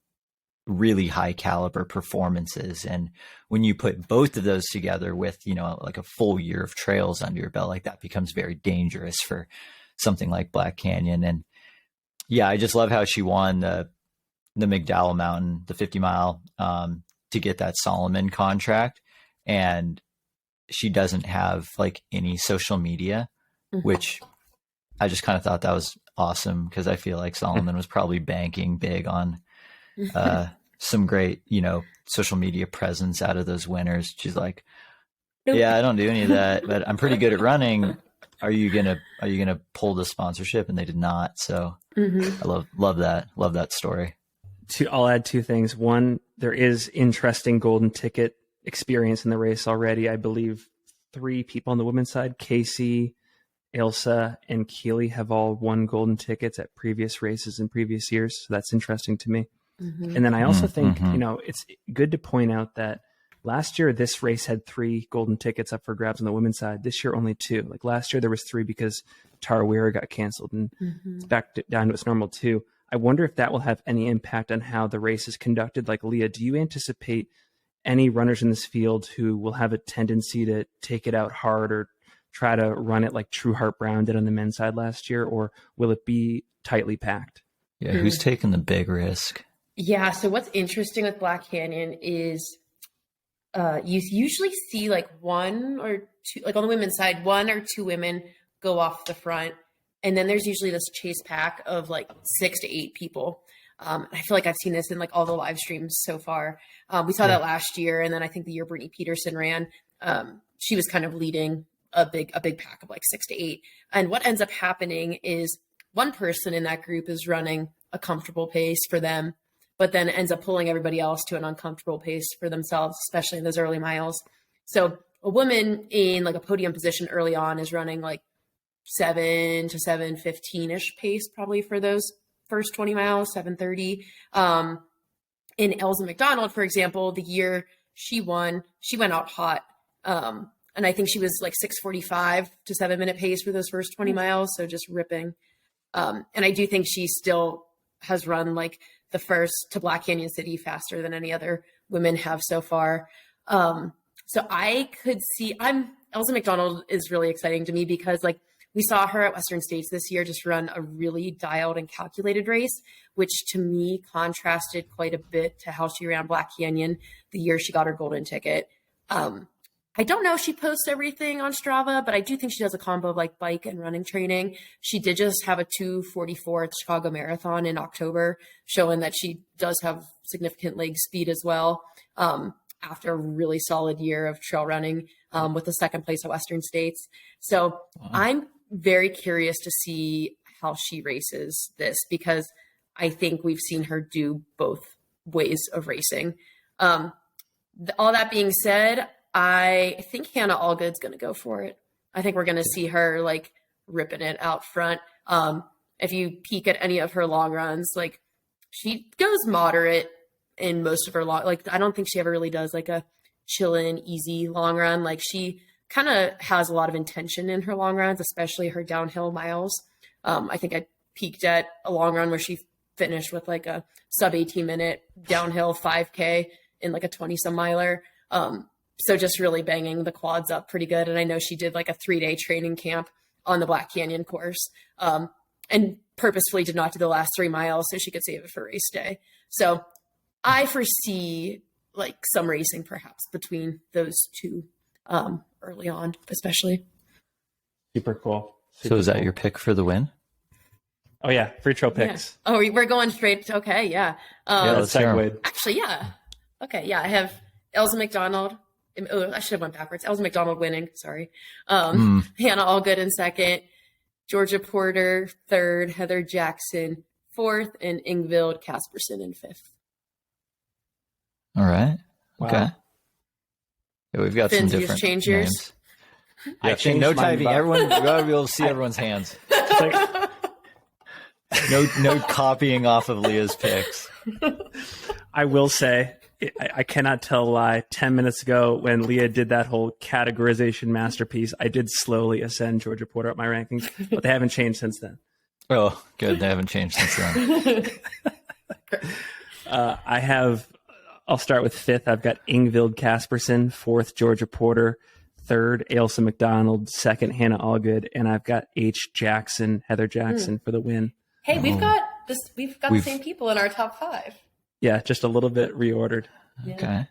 really high caliber performances. And when you put both of those together with, you know, like a full year of trails under your belt, like that becomes very dangerous for something like Black Canyon. And yeah, I just love how she won the McDowell Mountain, the 50 mile, to get that Solomon contract. And she doesn't have like any social media, which I just kind of thought that was awesome, because I feel like Solomon was probably banking big on some great, you know, social media presence out of those winners. She's like, yeah, I don't do any of that, but I'm pretty good at running. Are you gonna pull the sponsorship? And they did not. So I love that story. I'll add two things. One, there is interesting golden ticket experience in the race already. I believe 3 people on the women's side, Casey, Ilsa, and Keely, have all won golden tickets at previous races in previous years. So that's interesting to me. And then I also think, you know, it's good to point out that last year, this race had 3 golden tickets up for grabs on the women's side. This year, only 2. Like last year, there was 3 because Tarawera got canceled, and it's back down to its normal 2. I wonder if that will have any impact on how the race is conducted. Like, Leah, do you anticipate any runners in this field who will have a tendency to take it out hard or try to run it like True Heart Brown did on the men's side last year, or will it be tightly packed? Yeah, who's taking the big risk? Yeah, so what's interesting with Black Canyon is you usually see like 1 or 2, like on the women's side, 1 or 2 women go off the front. And then there's usually this chase pack of like 6 to 8 people. I feel like I've seen this in like all the live streams so far. We saw that last year. And then I think the year Brittany Peterson ran, she was kind of leading a big pack of like 6 to 8. And what ends up happening is one person in that group is running a comfortable pace for them, but then ends up pulling everybody else to an uncomfortable pace for themselves, especially in those early miles. So a woman in like a podium position early on is running like 7 to 7:15-ish pace, probably for those first 20 miles, 7:30. In Elsa McDonald, for example, the year she won, she went out hot. And I think she was like 6:45 to 7-minute pace for those first 20 miles. So just ripping. And I do think she still has run like the first to Black Canyon City faster than any other women have so far. So I could see, Elsa McDonald is really exciting to me because like we saw her at Western States this year just run a really dialed and calculated race, which to me contrasted quite a bit to how she ran Black Canyon the year she got her golden ticket. I don't know if she posts everything on Strava, but I do think she does a combo of like bike and running training. She did just have a 2:44 at the Chicago Marathon in October, showing that she does have significant leg speed as well. After a really solid year of trail running, with the second place at Western States. So I'm very curious to see how she races this, because I think we've seen her do both ways of racing. All that being said, I think Hannah Allgood's going to go for it. I think we're going to see her like ripping it out front. If you peek at any of her long runs, like she goes moderate in most of her long, like I don't think she ever really does like a chillin', easy long run. Like she kind of has a lot of intention in her long runs, especially her downhill miles. I think I peaked at a long run where she finished with like a sub 18-minute downhill 5K in like a 20-some miler. So just really banging the quads up pretty good. And I know she did like a 3-day training camp on the Black Canyon course, and purposefully did not do the last 3 miles so she could save it for race day. So I foresee like some racing perhaps between those two early on, especially. Super cool. So is that your pick for the win? Oh yeah, free trail picks. Yeah. Oh, we're going straight. Okay, yeah. Let's segue. Actually, yeah. Okay, yeah. I have Elsa McDonald. Oh, I should have went backwards. Elsa McDonald winning. Sorry. Hannah Allgood in second. Georgia Porter third. Heather Jackson fourth, and Ingvild Casperson in fifth. All right. Wow. Okay. Yeah, we've got Vince, some you different change yours? names. I Yeah, changed no mine typing. about- Everyone, you gotta be able to see everyone's hands. It's like, No copying off of Leah's picks. I will say, I cannot tell a lie. 10 minutes ago, when Leah did that whole categorization masterpiece, I did slowly ascend Georgia Porter up my rankings, but they haven't changed since then. Oh, good. They haven't changed since then. I'll start with fifth. I've got Ingvild Casperson, fourth, Georgia Porter, third, Ailsa McDonald, second, Hannah Allgood, and I've got Heather Jackson for the win. Hey, we've got the same people in our top 5. Yeah, just a little bit reordered. Yeah. Okay.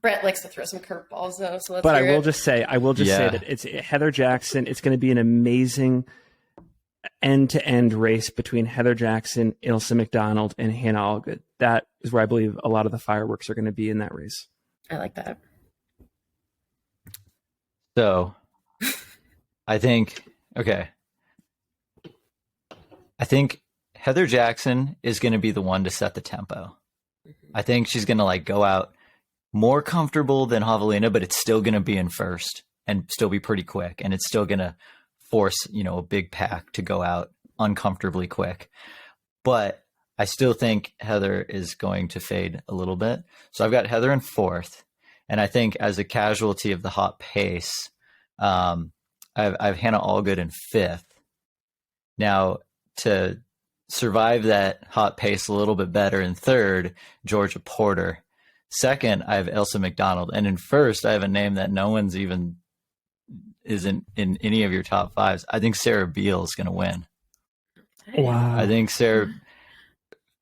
Brett likes to throw some curveballs though, so let's But I hear will it. just say that it's Heather Jackson. It's going to be an amazing end-to-end race between Heather Jackson, Ailsa McDonald, and Hannah Allgood. That is where I believe a lot of the fireworks are going to be in that race. I like that. So, I think Heather Jackson is going to be the one to set the tempo. I think she's going to like go out more comfortable than Javelina, but it's still going to be in first and still be pretty quick. And it's still going to force, a big pack to go out uncomfortably quick. But I still think Heather is going to fade a little bit. So I've got Heather in fourth. And I think as a casualty of the hot pace, I have Hannah Allgood in fifth. Now, to survive that hot pace a little bit better in third, Georgia Porter. Second, I have Ailsa McDonald. And in first, I have a name that no one's even isn't in any of your top 5s. I think Sarah Beal is going to win. Wow. I think Sarah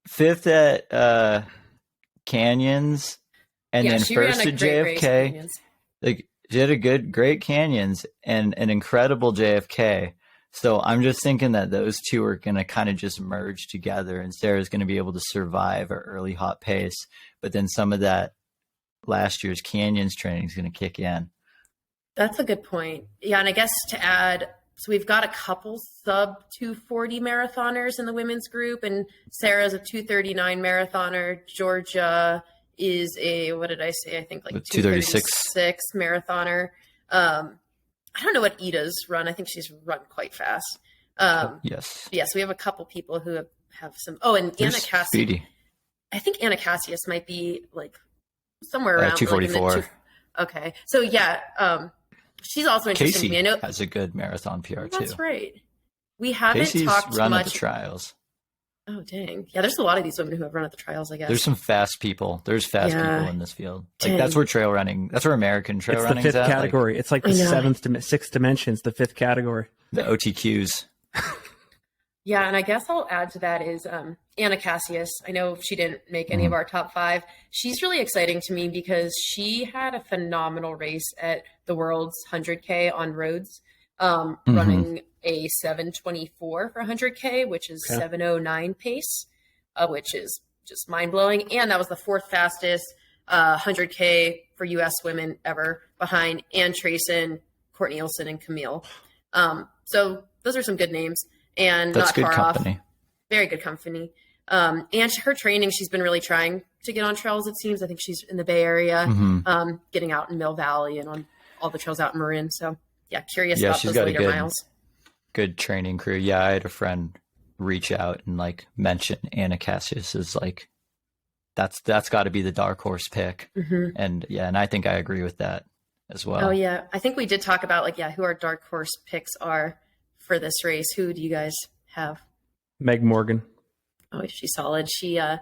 fifth at Canyons, and then she first ran a at great race, JFK. Canyons. Like she had a great Canyons and an incredible JFK. So I'm just thinking that those two are going to kind of just merge together, and Sarah's going to be able to survive an early hot pace, but then some of that last year's Canyons training is going to kick in. That's a good point. Yeah, and I guess to add, so we've got a couple sub 240 marathoners in the women's group, and Sarah's a 239 marathoner. Georgia is a, what did I say? I think like 236 marathoner. I don't know what Ida's run. I think she's run quite fast. Yes. Yes, we have a couple people who have some. Oh, and There's Anna Cassius. Speedy. I think Anna Cassius might be like somewhere around 244. Like okay, so yeah, she's also interesting Casey to me. I know has a good marathon PR too. that's right. We haven't Casey's talked run much. at the trials. Oh dang! Yeah, there's a lot of these women who have run at the trials. I guess There's some fast people. There's fast Yeah. people in this field. Like Dang. that's where trail running. That's where American trail It's the running fifth is at. category. It's like the I know. sixth dimensions, the fifth category. Like the OTQs. Yeah, and I guess I'll add to that is Anna Cassius. I know she didn't make any of Mhm. our top five. She's really exciting to me because she had a phenomenal race at the World's 100K on roads, Mhm. running a 7:24 for 100K, which is Okay. 7:09 pace, which is just mind blowing. And that was the fourth fastest 100K for U.S. women ever, behind Ann Trayson, Courtney Olson, and Camille. So those are some good names and That's not good far off. company. Very good company. And her training, she's been really trying to get on trails, it seems. I think she's in the Bay Area, Mhm. getting out in Mill Valley and on all the trails out in Marin. So, yeah, curious Yeah, about she's those got a later miles. good training crew. Yeah, I had a friend reach out and like mention Anna Cassius is like that's got to be the dark horse pick. Hmm. And yeah, and I think I agree with that as Oh, well. yeah. I think we did talk about, like, yeah, who our dark horse picks are for this race. Who do you guys have? Meg Morgan. Oh, she's solid. Yeah,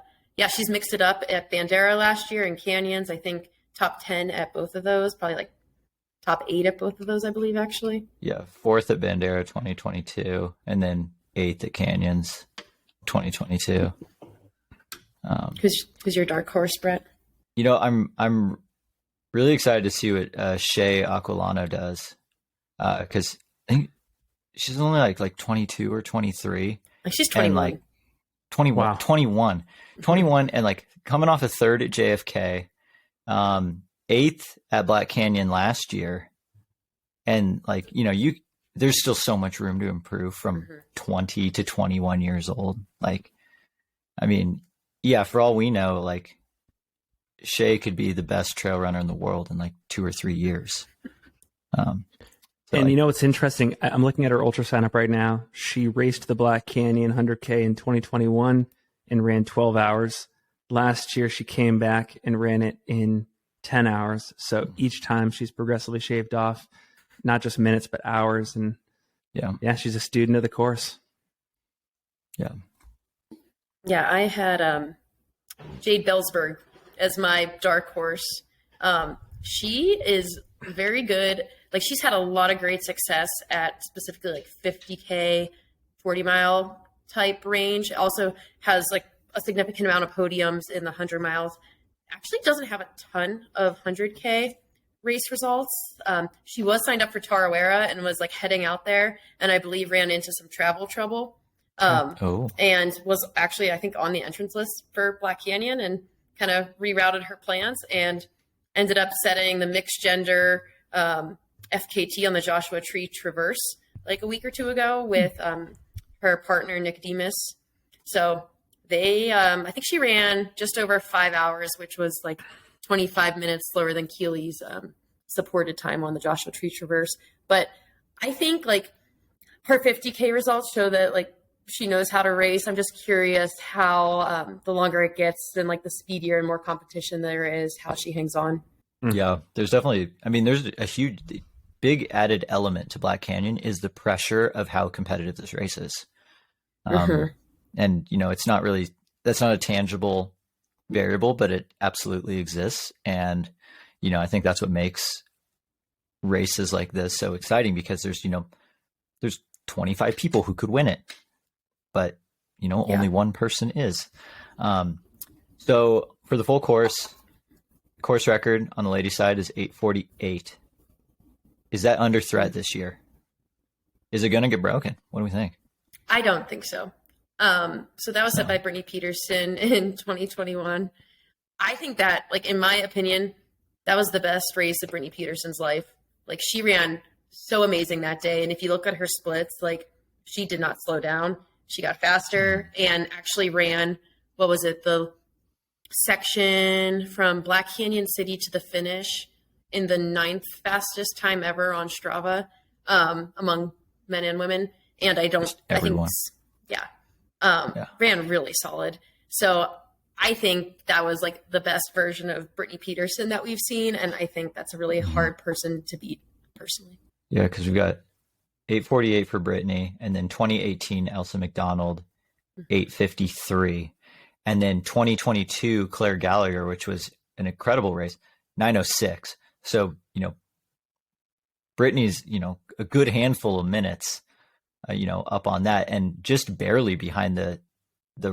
she's mixed it up at Bandera last year and Canyons. I think top 10 at both of those, probably like top 8 at both of those, I believe, actually. Yeah, fourth at Bandera 2022, and then eighth at Canyons 2022. Who's your dark horse, Brett? You know, I'm really excited to see what Shea Aquilano does, because I think she's only like 22 or 23, Like, she's and 21. like 21, Wow. 21, 21, and like coming off a third at JFK, eighth at Black Canyon last year, and like there's still so much room to improve from 20 to 21 years old. Like, I mean, yeah, for all we know, like Shea could be the best trail runner in the world in like 2 or 3 years. So And like, you know what's interesting? I'm looking at her ultra sign up right now. She raced the Black Canyon 100K in 2021 and ran 12 hours. Last year, she came back and ran it in 10 hours. So each time she's progressively shaved off, not just minutes, but hours. And yeah, she's a student of the course. yeah. Yeah, I had Jade Bellsberg as my dark horse. She is very good. Like, she's had a lot of great success at specifically like 50K, 40-mile type range. Also has like a significant amount of podiums in the 100 miles. Actually doesn't have a ton of 100K race results. She was signed up for Tarawera and was like heading out there, and I believe ran into some travel trouble. Oh, And was actually, I think, on the entrance list for Black Canyon, and kind of rerouted her plans and ended up setting the mixed gender FKT on the Joshua Tree Traverse like a week or two ago with her partner Nicodemus. So they, I think she ran just over 5 hours, which was like 25 minutes slower than Keely's supported time on the Joshua Tree Traverse. But I think like her 50K results show that like she knows how to race. I'm just curious how the longer it gets and like the speedier and more competition there is, how she hangs on. yeah. There's definitely, I mean, there's a huge, big added element to Black Canyon is the pressure of how competitive this race is. And, it's not really, that's not a tangible variable, but it absolutely exists. And, I think that's what makes races like this so exciting, because there's 25 people who could win it, but, only one person is. So for the full course record on the ladies' side is 8:48. Is that under threat this year? Is it going to get broken? What do we think? I don't think so. So that was set by Brittany Peterson in 2021. I think that, like, in my opinion, that was the best race of Brittany Peterson's life. Like, she ran so amazing that day. And if you look at her splits, like, she did not slow down. She got faster and actually ran, what was it, the section from Black Canyon City to the finish in the 9th fastest time ever on Strava, among men and women. And Everyone. ran really solid. So I think that was like the best version of Brittany Peterson that we've seen. And I think that's a really hard person to beat personally. Yeah, because we've got 8:48 for Brittany, and then 2018 Elsa McDonald, 8:53. And then 2022 Claire Gallagher, which was an incredible race, 9:06. So, Brittany's, a good handful of minutes up on that, and just barely behind the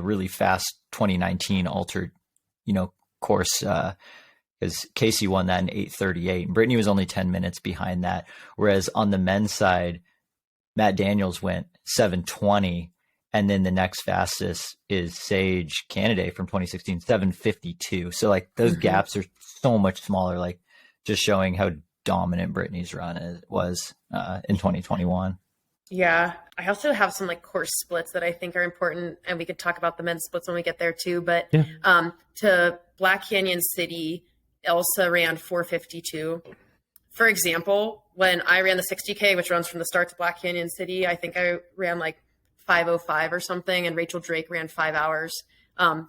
really fast 2019 altered, course, because Casey won that in 8:38, and Brittany was only 10 minutes behind that. Whereas on the men's side, Matt Daniels went 7:20, and then the next fastest is Sage Canaday from 2016, 7:52. So like those gaps are so much smaller, like just showing how dominant Brittany's run was in 2021. Yeah. I also have some like course splits that I think are important, and we could talk about the men's splits when we get there too. But to Black Canyon City, Elsa ran 4:52. For example, when I ran the 60K, which runs from the start to Black Canyon City, I think I ran like 5:05 or something, and Rachel Drake ran 5 hours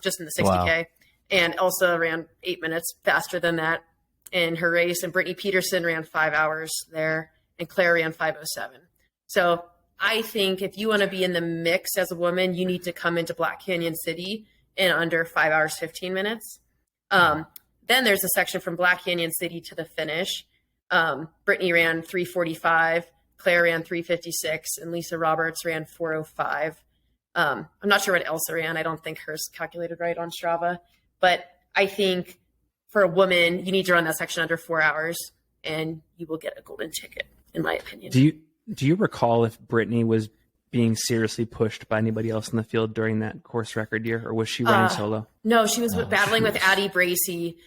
just in the 60K. Wow. And Elsa ran 8 minutes faster than that in her race, and Brittany Peterson ran 5 hours there, and Claire ran 5:07. So I think if you want to be in the mix as a woman, you need to come into Black Canyon City in under 5 hours, 15 minutes. Then there's a section from Black Canyon City to the finish. Brittany ran 3:45, Claire ran 3:56, and Lisa Roberts ran 4:05. I'm not sure what Elsa ran. I don't think hers calculated right on Strava. But I think for a woman, you need to run that section under 4 hours, and you will get a golden ticket, in my opinion. Do you recall if Brittany was being seriously pushed by anybody else in the field during that course record year, or was she running solo? No, she was battling with Addie Bracey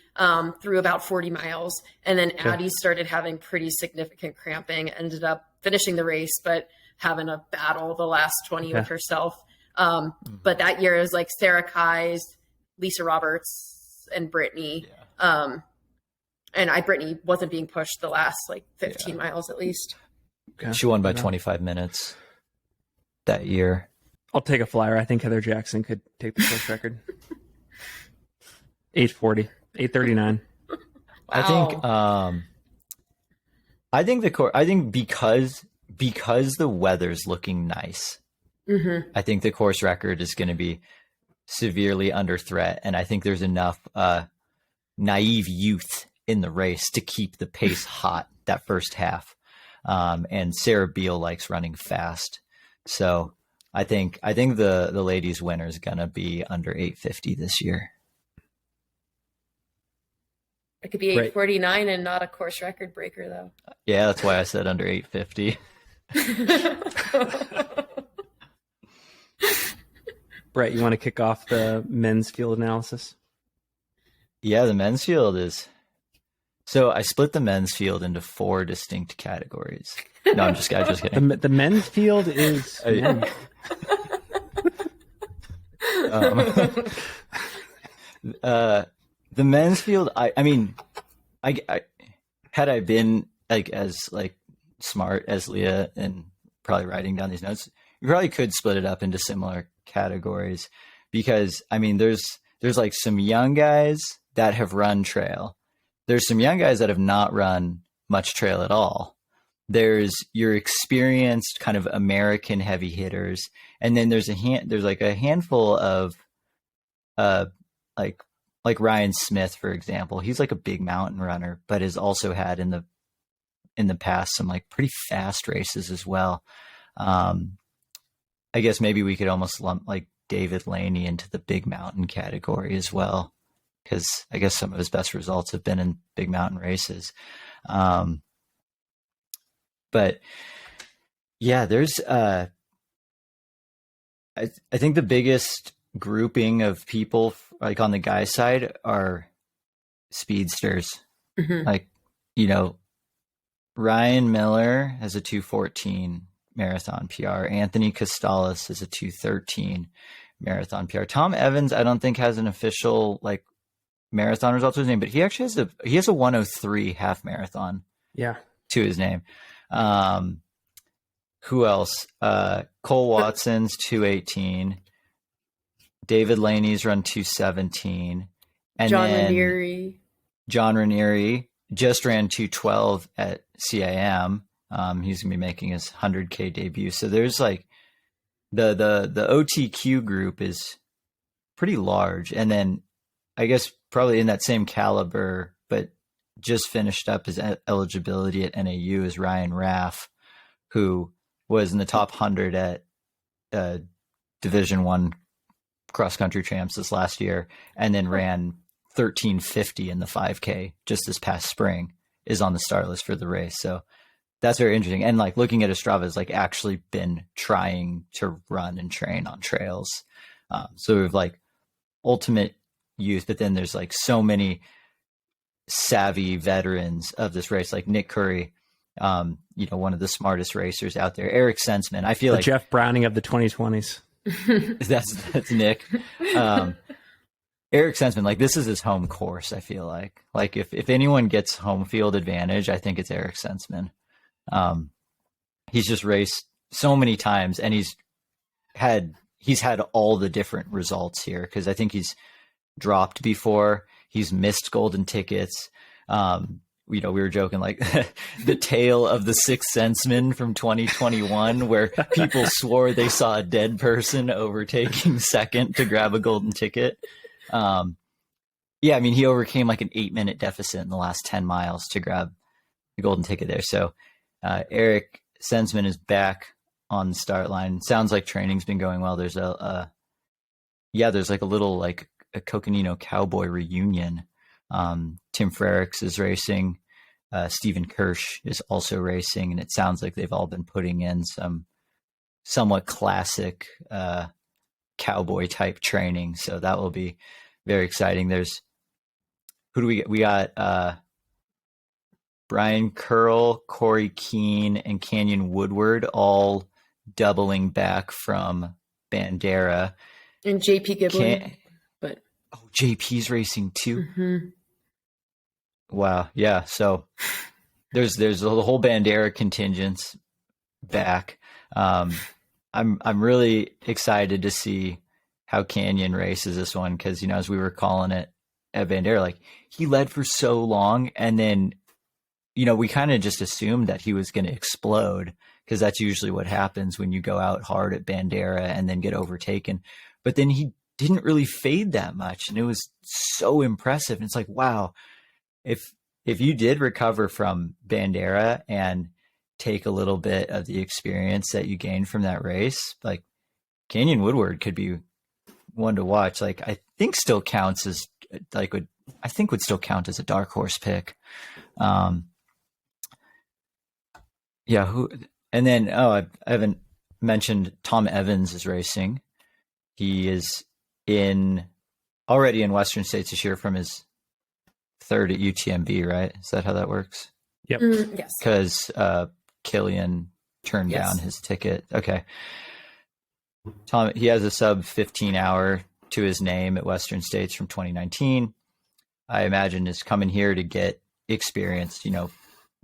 through about 40 miles. And then Addie started having pretty significant cramping, ended up finishing the race, but having a battle the last 20 with herself. But that year it was like Sarah Kais, Lisa Roberts, and Brittany. And Brittany wasn't being pushed the last like 15 miles at least. Okay. She won by 25 minutes that year. I'll take a flyer. I think Heather Jackson could take the course record. 8:40, 8:39. Wow. I think because the weather's looking nice, I think the course record is going to be severely under threat, and I think there's enough naive youth in the race to keep the pace hot that first half. And Sarah Beal likes running fast. So I think the ladies winner is going to be under 8:50 this year. It could be 8:49 and not a course record breaker though. Yeah, that's why I said under 8:50. Brett, you want to kick off the men's field analysis? Yeah, the men's field is... So I split the men's field into 4 distinct categories. No, I'm just kidding. The men's field is... the men's field, I mean, had I been like as like smart as Leah and probably writing down these notes, you probably could split it up into similar categories, because I mean, there's like some young guys that have run trail. There's some young guys that have not run much trail at all. There's your experienced kind of American heavy hitters, and then there's like a handful of like Ryan Smith, for example. He's like a big mountain runner, but has also had in the past some like pretty fast races as well. I guess maybe we could almost lump like David Laney into the big mountain category as well, because I guess some of his best results have been in big mountain races. But yeah, there's, I think the biggest grouping of people like on the guy side are speedsters. Like, Ryan Miller has a 2:14 marathon PR. Anthony Costales has a 2:13 marathon PR. Tom Evans, I don't think has an official like marathon result to his name, but he actually has a 1:03 half marathon to his name. Who else? Cole Watson's 2:18. David Laney's run 2:17. And John Ranieri just ran 2:12 at CIM. He's gonna be making his 100K debut. So there's like the OTQ group is pretty large, and then I guess probably in that same caliber, but just finished up his eligibility at NAU is Ryan Raff, who was in the top 100 at Division I cross country champs this last year, and then ran 13:50 in the 5K just this past spring, is on the start list for the race. So that's very interesting. And like looking at his Strava, has like actually been trying to run and train on trails. So we've like ultimate youth, but then there's like so many savvy veterans of this race, like Nick Curry, one of the smartest racers out there. Eric Sensman, I feel the like Jeff Browning of the 2020s. that's Nick. Eric Sensman, like this is his home course. I feel like if anyone gets home field advantage, I think it's Eric Sensman. He's just raced so many times, and he's had all the different results here, because I think he's dropped before. He's missed golden tickets. We were joking like the tale of the Sixth Senseman from 2021, where people swore they saw a dead person overtaking second to grab a golden ticket. He overcame like an 8-minute deficit in the last 10 miles to grab the golden ticket there. So Eric Sensman is back on the start line. Sounds like training's been going well. There's there's like a little like a Coconino Cowboy reunion. Tim Frericks is racing. Stephen Kirsch is also racing, and it sounds like they've all been putting in some somewhat classic cowboy type training. So that will be very exciting. There's who do we get? We got Brian Curl, Corey Keene, and Canyon Woodward all doubling back from Bandera. And JP Giblin. JP's racing too. Mm-hmm. Wow. Yeah. So there's the whole Bandera contingents back. I'm really excited to see how Canyon races this one, because as we were calling it at Bandera, like he led for so long, and then we kind of just assumed that he was going to explode, because that's usually what happens when you go out hard at Bandera and then get overtaken. But then he didn't really fade that much, and it was so impressive. And it's like, wow, if you did recover from Bandera and take a little bit of the experience that you gained from that race, like Canyon Woodward could be one to watch. Like I think still counts as would still count as a dark horse pick. I haven't mentioned Tom Evans is racing. He is already in Western States this year from his third at UTMB, right? Is that how that works? Yep. Yes. Because Killian turned down his ticket. Okay. Tom, he has a sub 15 hour to his name at Western States from 2019. I imagine is coming here to get experience,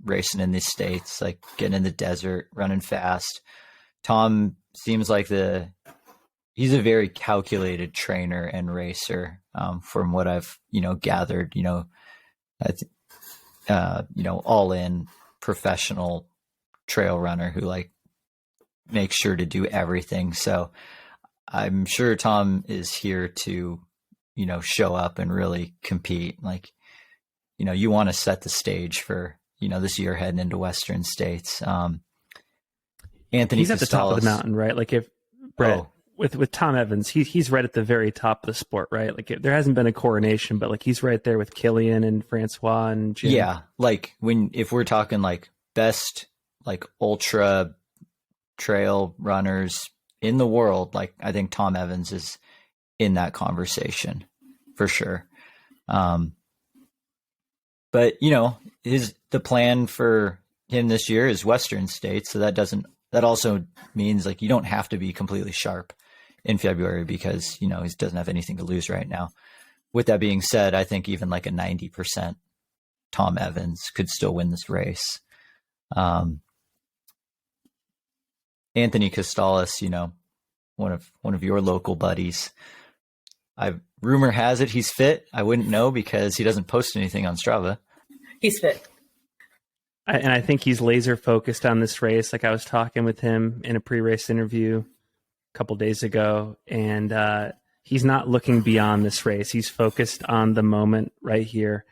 racing in these states, like getting in the desert, running fast. Tom seems like he's a very calculated trainer and racer, from what I've, gathered, all in professional trail runner who like makes sure to do everything. So I'm sure Tom is here to, show up and really compete. Like, you want to set the stage for, this year heading into Western States. Anthony, he's at the top of the mountain, right? Like if Brett, with Tom Evans, he's right at the very top of the sport, right? Like there hasn't been a coronation, but like he's right there with Killian and Francois and Jim. Yeah, like if we're talking like best like ultra trail runners in the world, like I think Tom Evans is in that conversation for sure. But the plan for him this year is Western States, so that also means like you don't have to be completely sharp in February, because he doesn't have anything to lose right now. With that being said, I think even like a 90% Tom Evans could still win this race. Anthony Costales, one of your local buddies. Rumor has it he's fit. I wouldn't know because he doesn't post anything on Strava. He's fit. And I think he's laser focused on this race. Like I was talking with him in a pre-race interview a couple days ago, and he's not looking beyond this race. He's focused on the moment right here.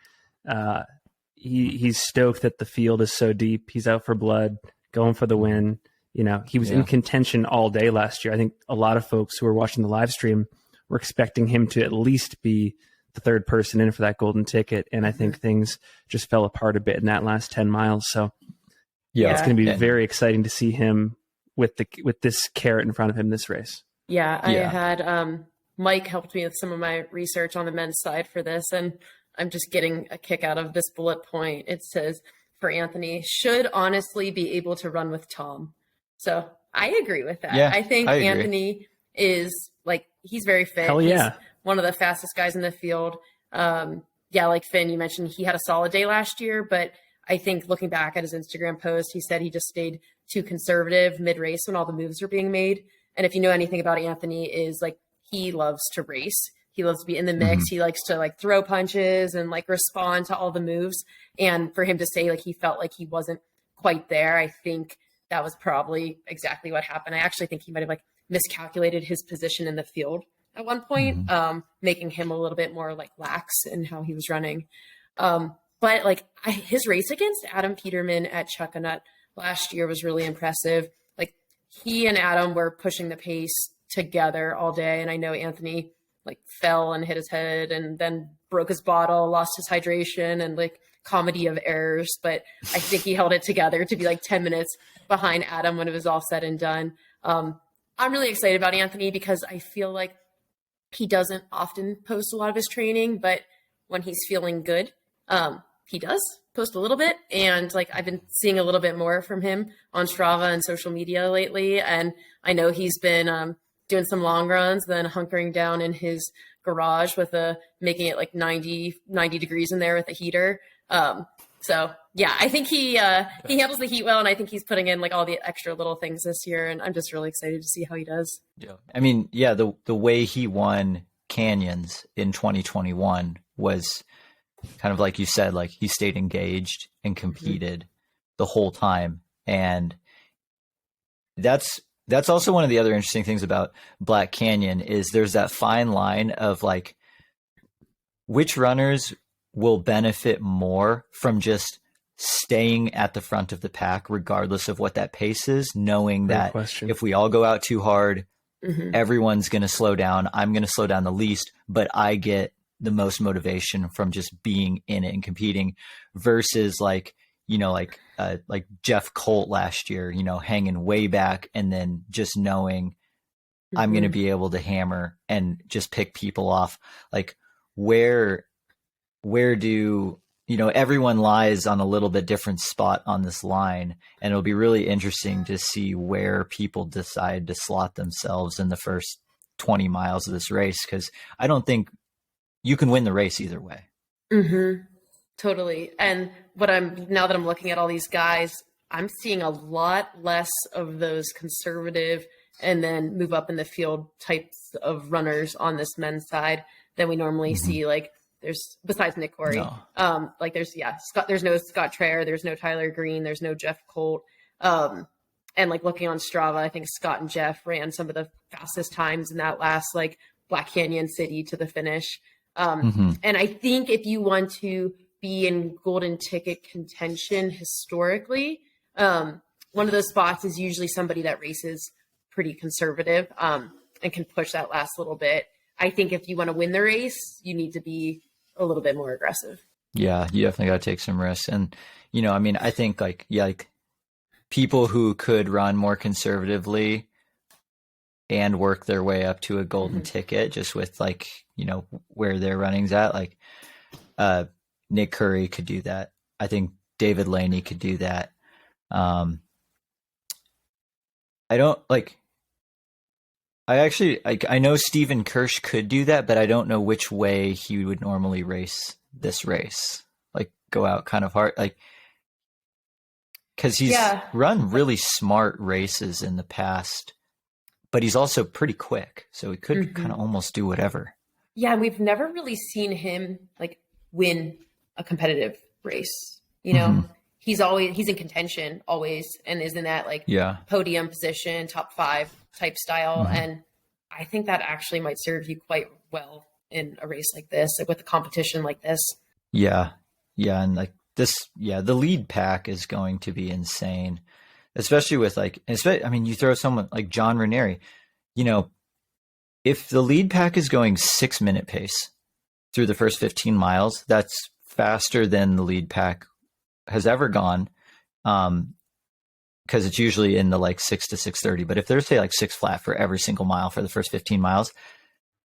He's stoked that the field is so deep. He's out for blood, going for the win. You know, he was in contention all day last year. I think a lot of folks who were watching the live stream were expecting him to at least be the third person in for that golden ticket. And I think things just fell apart a bit in that last 10 miles. So it's going to be very exciting to see him with this carrot in front of him this race. I had Mike helped me with some of my research on the men's side for this, and I'm just getting a kick out of this bullet point. It says, for Anthony, should honestly be able to run with Tom. So I agree with that. I think Anthony is he's very fit. Hell yeah. He's one of the fastest guys in the field. Like Finn, you mentioned he had a solid day last year, but I think looking back at his Instagram post, he said he just stayed too conservative mid-race when all the moves were being made. And if you know anything about Anthony, is he loves to race. He loves to be in the mix. He likes to throw punches and respond to all the moves. And for him to say he felt like he wasn't quite there, I think that was probably exactly what happened. I actually think he might have miscalculated his position in the field at one point, making him a little bit more lax in how he was running. But his race against Adam Peterman at Chuckanut last year was really impressive. He and Adam were pushing the pace together all day. And I know Anthony fell and hit his head and then broke his bottle, lost his hydration, and comedy of errors. But I think he held it together to be 10 minutes behind Adam when it was all said and done. I'm really excited about Anthony because I feel like he doesn't often post a lot of his training, but when he's feeling good, he does post a little bit. And I've been seeing a little bit more from him on Strava and social media lately. And I know he's been doing some long runs, then hunkering down in his garage with making it 90 degrees in there with a heater. I think he handles the heat well, and I think he's putting in all the extra little things this year, and I'm just really excited to see how he does. Yeah. I mean, the way he won Canyons in 2021 was kind of like you said, he stayed engaged and competed the whole time. And that's also one of the other interesting things about Black Canyon is there's that fine line of which runners will benefit more from just staying at the front of the pack, regardless of what that pace is, knowing that if we all go out too hard, everyone's going to slow down. I'm going to slow down the least, but I get the most motivation from just being in it and competing versus Jeff Colt last year, hanging way back and then just knowing I'm going to be able to hammer and just pick people off. Where do, everyone lies on a little bit different spot on this line, and it'll be really interesting to see where people decide to slot themselves in the first 20 miles of this race. Cause I don't think you can win the race either way. Totally. And now that I'm looking at all these guys, I'm seeing a lot less of those conservative and then move up in the field types of runners on this men's side than we normally see. There's, besides Nick Corey, there's no Scott Traer, there's no Tyler Green, there's no Jeff Colt. And looking on Strava, I think Scott and Jeff ran some of the fastest times in that last Black Canyon City to the finish. And I think if you want to be in golden ticket contention historically, one of those spots is usually somebody that races pretty conservative and can push that last little bit. I think if you want to win the race, you need to be a little bit more aggressive. Yeah, you definitely got to take some risks. And, I think people who could run more conservatively and work their way up to a golden ticket just with where their running's at. Nick Curry could do that. I think David Laney could do that. I know Stephen Kirsch could do that, but I don't know which way he would normally race this race. Go out kind of hard, because he's run really smart races in the past, but he's also pretty quick. So he could kind of almost do whatever. Yeah. And we've never really seen him win a competitive race. He's in contention always and is in that podium position, top 5 type style. And I think that actually might serve you quite well in a race like this, with a competition like this. Yeah. And the lead pack is going to be insane. especially with like, I mean, you throw someone like John Ranieri, you know, if the lead pack is going 6-minute pace through the first 15 miles, that's faster than the lead pack has ever gone. Because it's usually in the like 6 to 6:30. But if there's say like 6 flat for every single mile for the first 15 miles,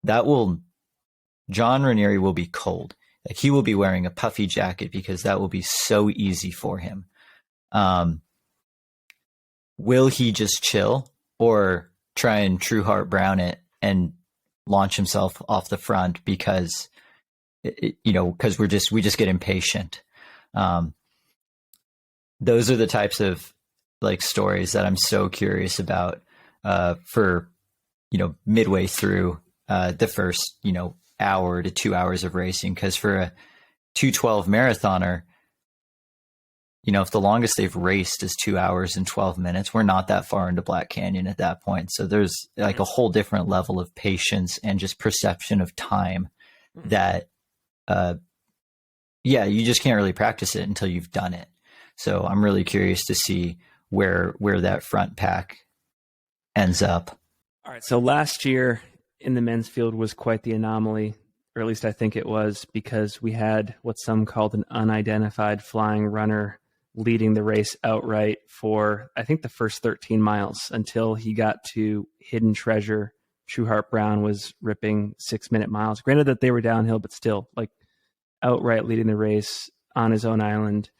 John Ranieri will be cold. Like he will be wearing a puffy jacket because that will be so easy for him. Will he just chill or try and True Heart Brown it and launch himself off the front because, because we just get impatient. Those are the types of like stories that I'm so curious about for, midway through the first, hour to 2 hours of racing. Because for a 2:12 marathoner, if the longest they've raced is 2 hours and 12 minutes, we're not that far into Black Canyon at that point. So there's like a whole different level of patience and just perception of time that, you just can't really practice it until you've done it. So I'm really curious to see where that front pack ends up. All right. So last year in the men's field was quite the anomaly, or at least I think it was, because we had what some called an unidentified flying runner leading the race outright for, I think, the first 13 miles until he got to Hidden Treasure. True Heart Brown was ripping 6-minute miles. Granted that they were downhill, but still, like, outright leading the race on his own island.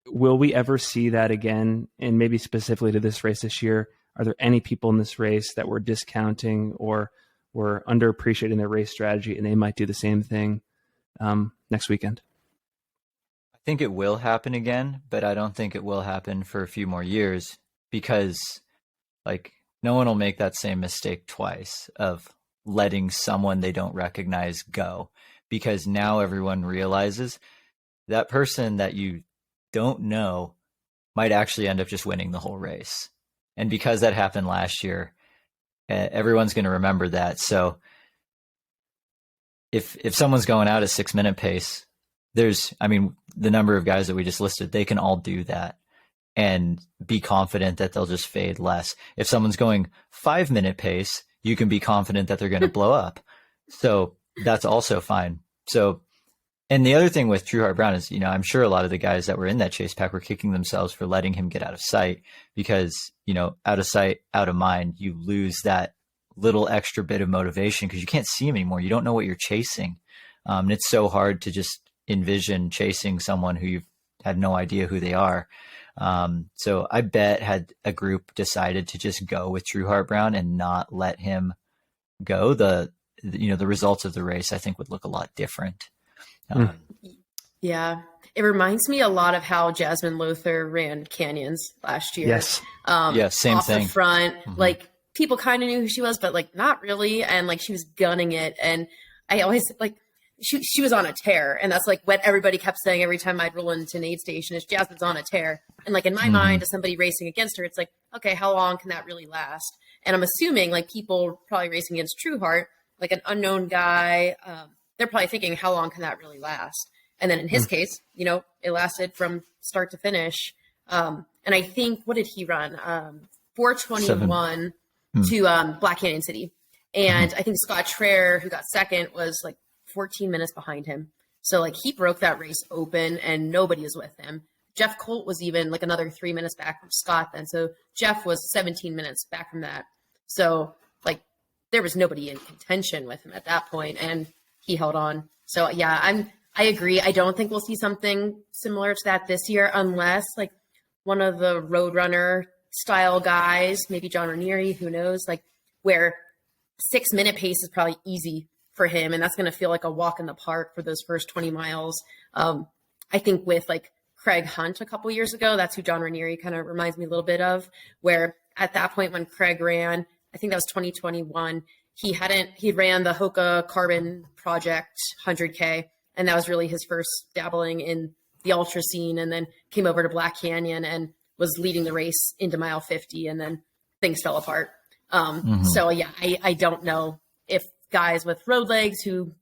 Will we ever see that again? And maybe specifically to this race this year, are there any people in this race that were discounting or were underappreciating their race strategy and they might do the same thing next weekend? I think it will happen again, but I don't think it will happen for a few more years because like no one will make that same mistake twice of letting someone they don't recognize go, because now everyone realizes that person that you don't know might actually end up just winning the whole race. And because that happened last year, everyone's going to remember that. So if someone's going out at 6-minute pace, the number of guys that we just listed, they can all do that and be confident that they'll just fade less. If someone's going 5-minute pace, you can be confident that they're going to blow up. So that's also fine. So, and the other thing with True Heart Brown is, I'm sure a lot of the guys that were in that chase pack were kicking themselves for letting him get out of sight because, out of sight, out of mind, you lose that little extra bit of motivation because you can't see him anymore. You don't know what you're chasing. And it's so hard to just envision chasing someone who you've had no idea who they are. So I bet had a group decided to just go with True Heart Brown and not let him go, the results of the race, I think, would look a lot different. Yeah. It reminds me a lot of how Jasmine Lothar ran Canyons last year. Yes. Same off thing. The front, like people kind of knew who she was, but like not really. And like she was gunning it. And I always like, she was on a tear. And that's like what everybody kept saying every time I'd roll into an aid station is Jasmine's on a tear. And like in my mind, as somebody racing against her, it's like, okay, how long can that really last? And I'm assuming like people probably racing against True Heart, like an unknown guy, they're probably thinking, how long can that really last? And then in his case, it lasted from start to finish. And I think, what did he run? 4:21 to Black Canyon City. And I think Scott Traer, who got second, was like 14 minutes behind him. So like he broke that race open and nobody was with him. Jeff Colt was even like another 3 minutes back from Scott then. So Jeff was 17 minutes back from that. So like there was nobody in contention with him at that point, and he held on. So yeah, I agree. I don't think we'll see something similar to that this year unless like one of the Roadrunner style guys, maybe John Ranieri, who knows, like where 6-minute pace is probably easy for him. And that's going to feel like a walk in the park for those first 20 miles. I think with like Craig Hunt a couple years ago, that's who John Ranieri kind of reminds me a little bit of, where at that point when Craig ran, I think that was 2021, he ran the Hoka Carbon Project 100K. And that was really his first dabbling in the ultra scene, and then came over to Black Canyon and was leading the race into mile 50, and then things fell apart. So yeah, I don't know if guys with road legs who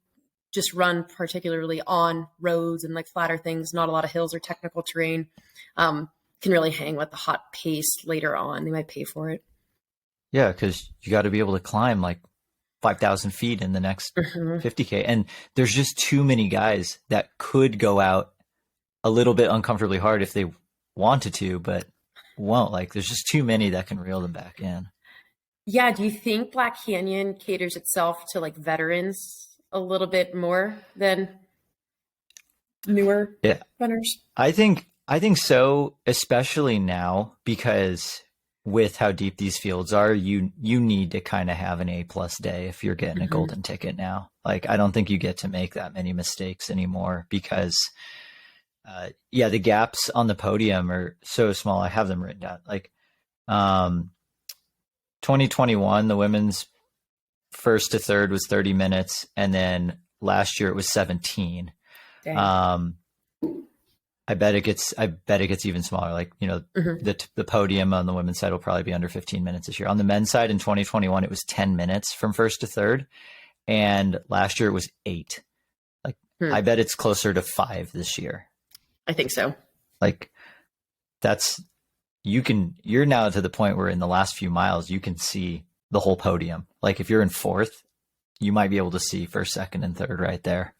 just run particularly on roads and like flatter things, not a lot of hills or technical terrain, can really hang with the hot pace later on. They might pay for it. Yeah, because you got to be able to climb like 5,000 feet in the next 50K. And there's just too many guys that could go out a little bit uncomfortably hard if they wanted to, but won't. Like, there's just too many that can reel them back in. Yeah. Do you think Black Canyon caters itself to like veterans a little bit more than newer runners? I think so, especially now, because with how deep these fields are, you need to kind of have an A+ day if you're getting a golden ticket now. Like, I don't think you get to make that many mistakes anymore because the gaps on the podium are so small. I have them written down. Like 2021, the women's first to third was 30 minutes, and then last year it was 17. Dang. I bet it gets even smaller. Like, the podium on the women's side will probably be under 15 minutes this year. On the men's side in 2021, it was 10 minutes from first to third, and last year it was 8. Like, I bet it's closer to 5 this year. I think so. Like, you're now to the point where in the last few miles you can see the whole podium. Like, if you're in fourth, you might be able to see first, second, and third right there.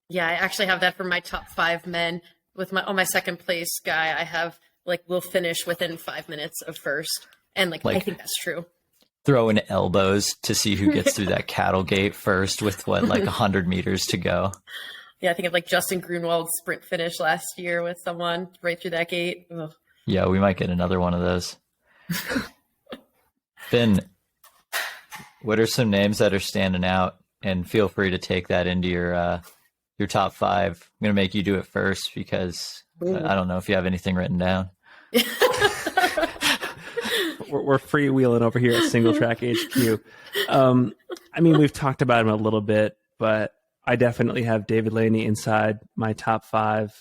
Yeah, I actually have that for my top 5 men. With my second place guy, I have like we'll finish within 5 minutes of first, and like I think that's true. Throwing elbows to see who gets through that cattle gate first with 100 meters to go. Yeah, I think of like Justin Grunwald's sprint finish last year with someone right through that gate. Ugh. Yeah, we might get another one of those. Finn, what are some names that are standing out? And feel free to take that into your top 5. I'm going to make you do it first because I don't know if you have anything written down. We're freewheeling over here at Single Track HQ. I mean, we've talked about him a little bit, but I definitely have David Laney inside my top 5.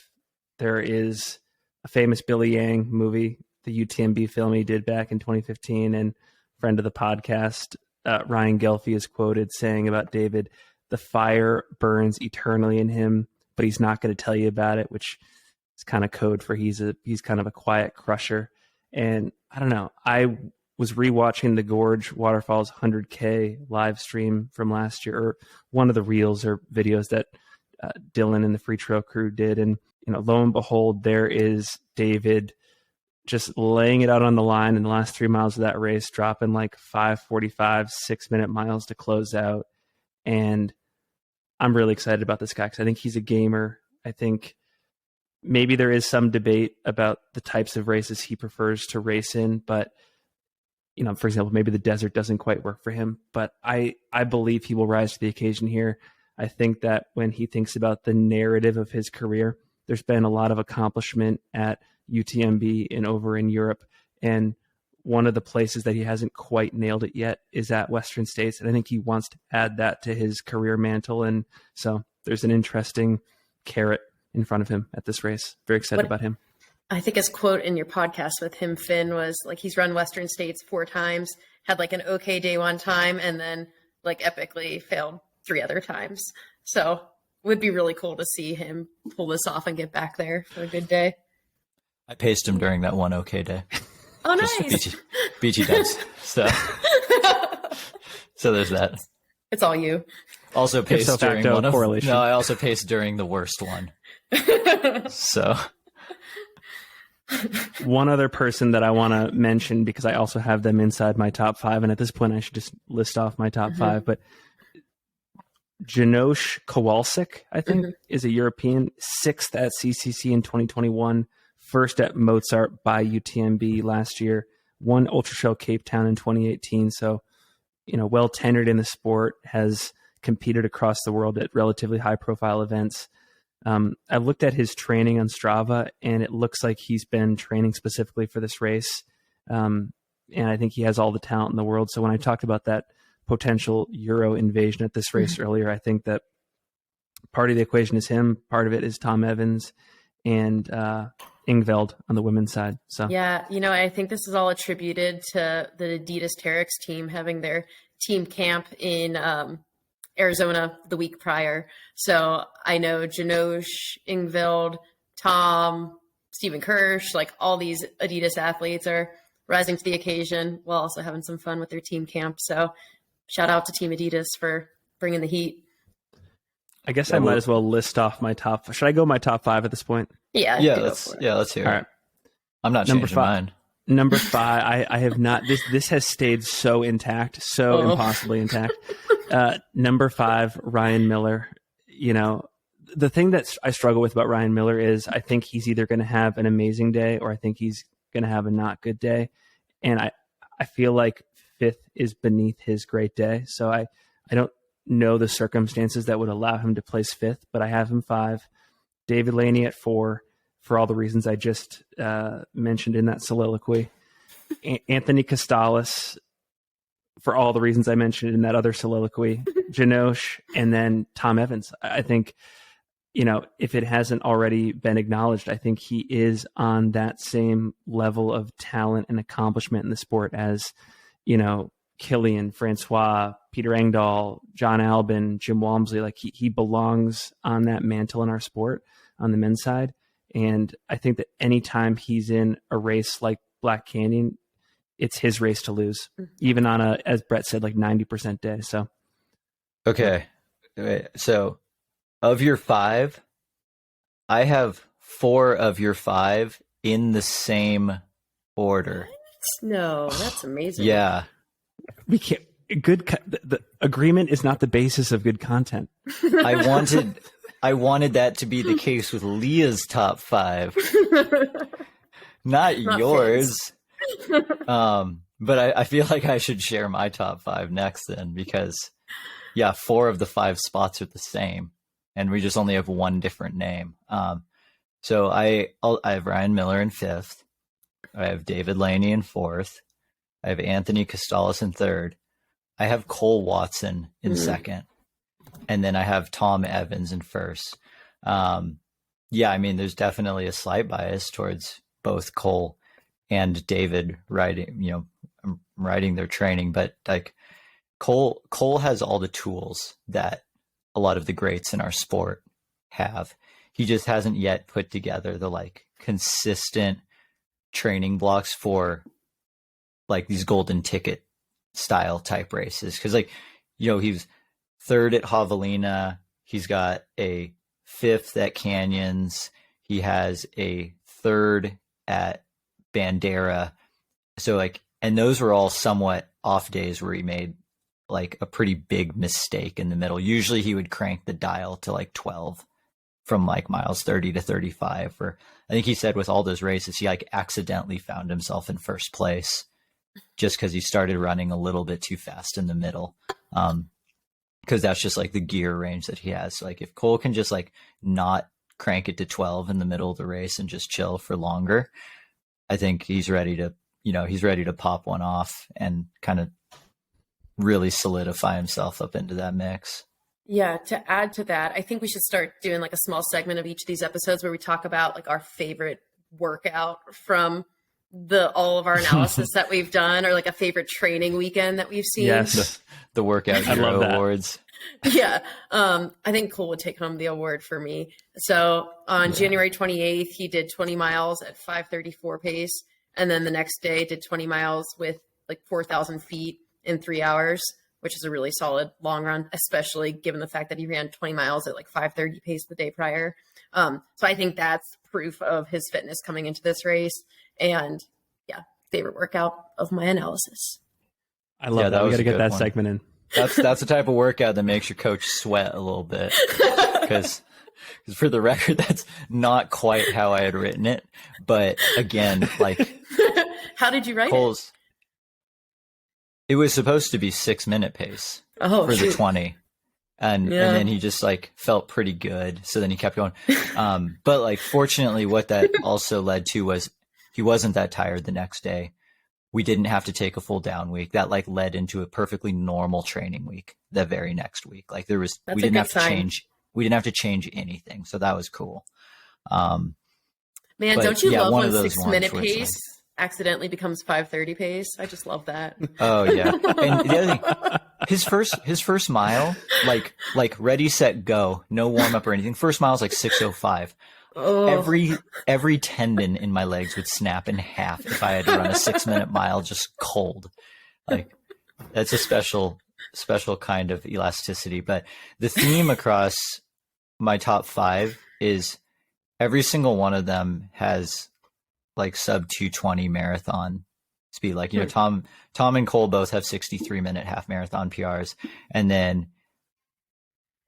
There is a famous Billy Yang movie, the UTMB film he did back in 2015, and friend of the podcast, Ryan Gelfie, is quoted saying about David, "The fire burns eternally in him, but he's not going to tell you about it," which is kind of code for he's kind of a quiet crusher. And I don't know. I was rewatching the Gorge Waterfalls 100K live stream from last year, or one of the reels or videos that Dylan and the Free Trail crew did. And, lo and behold, there is David just laying it out on the line in the last 3 miles of that race, dropping like 5:45, 6-minute miles to close out. And I'm really excited about this guy because I think he's a gamer. I think maybe there is some debate about the types of races he prefers to race in, but for example, maybe the desert doesn't quite work for him, but I believe he will rise to the occasion here. I think that when he thinks about the narrative of his career, there's been a lot of accomplishment at UTMB and over in Europe. And one of the places that he hasn't quite nailed it yet is at Western States. And I think he wants to add that to his career mantle. And so there's an interesting carrot in front of him at this race. Very excited about him. I think his quote in your podcast with him, Finn, was like he's run Western States 4 times, had like an okay day one time, and then like epically failed 3 other times. So it would be really cool to see him pull this off and get back there for a good day. I paced him during that one okay day. Oh, nice. Beachy does. So there's that. It's all you. Also paced during one of correlation. No, I also paced during the worst one. So one other person that I want to mention, because I also have them inside my top 5, and at this point I should just list off my top 5, but Janosch Kowalczyk, I think, is a European, 6th at CCC in 2021, 1st at Mozart by UTMB last year, won Ultra Trail Cape Town in 2018. So, well tenured in the sport, has competed across the world at relatively high profile events. I looked at his training on Strava, and it looks like he's been training specifically for this race. And I think he has all the talent in the world. So when I talked about that potential Euro invasion at this race earlier, I think that part of the equation is him. Part of it is Tom Evans and Ingveld on the women's side. So yeah, I think this is all attributed to the Adidas Terex team having their team camp in Arizona the week prior. So I know Janosch, Ingveld, Tom, Stephen Kirsch, like all these Adidas athletes are rising to the occasion while also having some fun with their team camp. So shout out to Team Adidas for bringing the heat. I guess I might as well list off my top. Should I go my top 5 at this point? Yeah. Let's hear it. All right. I'm not Number changing 5. mine. Number 5, I have not. This has stayed so intact, so impossibly intact. Number 5, Ryan Miller. You know, the thing that I struggle with about Ryan Miller is I think he's either going to have an amazing day or I think he's going to have a not good day, and I feel like 5th is beneath his great day. So I don't know the circumstances that would allow him to place 5th, but I have him 5. David Laney at 4 for all the reasons I just mentioned in that soliloquy. Anthony Costalis for all the reasons I mentioned in that other soliloquy. Janosch, and then Tom Evans. I think, you know, if it hasn't already been acknowledged, I think he is on that same level of talent and accomplishment in the sport as, you know, Killian, Francois, Peter Engdahl, John Albin, Jim Walmsley. Like he belongs on that mantle in our sport on the men's side. And I think that anytime he's in a race like Black Canyon, it's his race to lose, even on a, as Brett said, like 90% day. So, okay. So of your 5, I have 4 of your 5 in the same order. No, that's amazing. Yeah. we can't, the agreement is not the basis of good content. I wanted that to be the case with Leah's top 5, not yours. But I feel like I should share my top 5 next then, because 4 of the 5 spots are the same and we just only have one different name. So I have Ryan Miller in 5th. I have David Laney in 4th. I have Anthony Costalis in 3rd. I have Cole Watson in 2nd. And then I have Tom Evans in 1st. I mean, there's definitely a slight bias towards both Cole and David riding their training, but like Cole has all the tools that a lot of the greats in our sport have. He just hasn't yet put together the like consistent training blocks for like these golden ticket style type races. Cause like, you know, he was 3rd at Javelina. He's got a 5th at Canyons. He has a 3rd at Bandera. So like, and those were all somewhat off days where he made like a pretty big mistake in the middle. Usually he would crank the dial to like 12 from like miles 30 to 35. Or I think he said with all those races, he like accidentally found himself in 1st place just because he started running a little bit too fast in the middle. Because that's just like the gear range that he has. So like if Cole can just like not crank it to 12 in the middle of the race and just chill for longer, I think he's ready to pop one off and kind of really solidify himself up into that mix. Yeah, to add to that, I think we should start doing like a small segment of each of these episodes where we talk about like our favorite workout from all of our analysis that we've done, or like a favorite training weekend that we've seen. Yes. The workout hero awards. Yeah. I think Cole would take home the award for me. So on January 28th, he did 20 miles at 5:34 pace. And then the next day did 20 miles with like 4,000 feet in 3 hours, which is a really solid long run, especially given the fact that he ran 20 miles at like 5:30 pace the day prior. So I think that's proof of his fitness coming into this race. And favorite workout of my analysis. I love that. We got to get that segment in. That's the type of workout that makes your coach sweat a little bit. Because for the record, that's not quite how I had written it. But again, like, how did you write Cole's, it was supposed to be 6-minute pace for the 20. And then he just like felt pretty good. So then he kept going. But like, fortunately, what that also led to was he wasn't that tired the next day. We didn't have to take a full down week. That like led into a perfectly normal training week the very next week. Like we didn't have to change. We didn't have to change anything. So that was cool. Man, don't you love when 6-minute pace accidentally becomes 5:30 pace? I just love that. Oh yeah. And the other thing, his first mile, like ready, set, go, no warm up or anything. First mile is like 6:05. Oh, every tendon in my legs would snap in half if I had to run a 6-minute mile just cold. Like, that's a special kind of elasticity. But the theme across my top 5 is every single one of them has like sub 220 marathon speed. Like, you know, Tom and Cole both have 63-minute half marathon PRs. And then,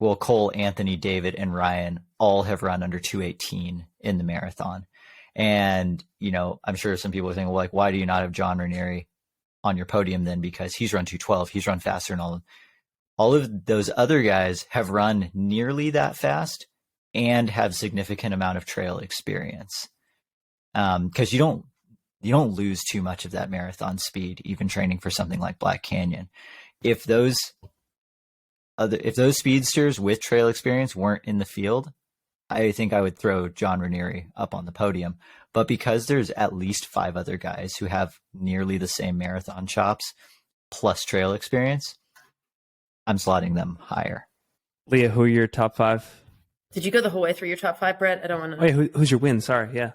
well, Cole, Anthony, David, and Ryan all have run under 218 in the marathon. And, you know, I'm sure some people are thinking, well, like, why do you not have John Ranieri on your podium then? Because he's run 212, he's run faster, and all of those other guys have run nearly that fast and have significant amount of trail experience. Because you don't lose too much of that marathon speed, even training for something like Black Canyon. If those speedsters with trail experience weren't in the field, I think I would throw John Ranieri up on the podium. But because there's at least 5 other guys who have nearly the same marathon chops plus trail experience, I'm slotting them higher. Leah, who are your top 5? did you go the whole way through your top 5, Brett? I don't want to. Wait, who's your win? Sorry, yeah.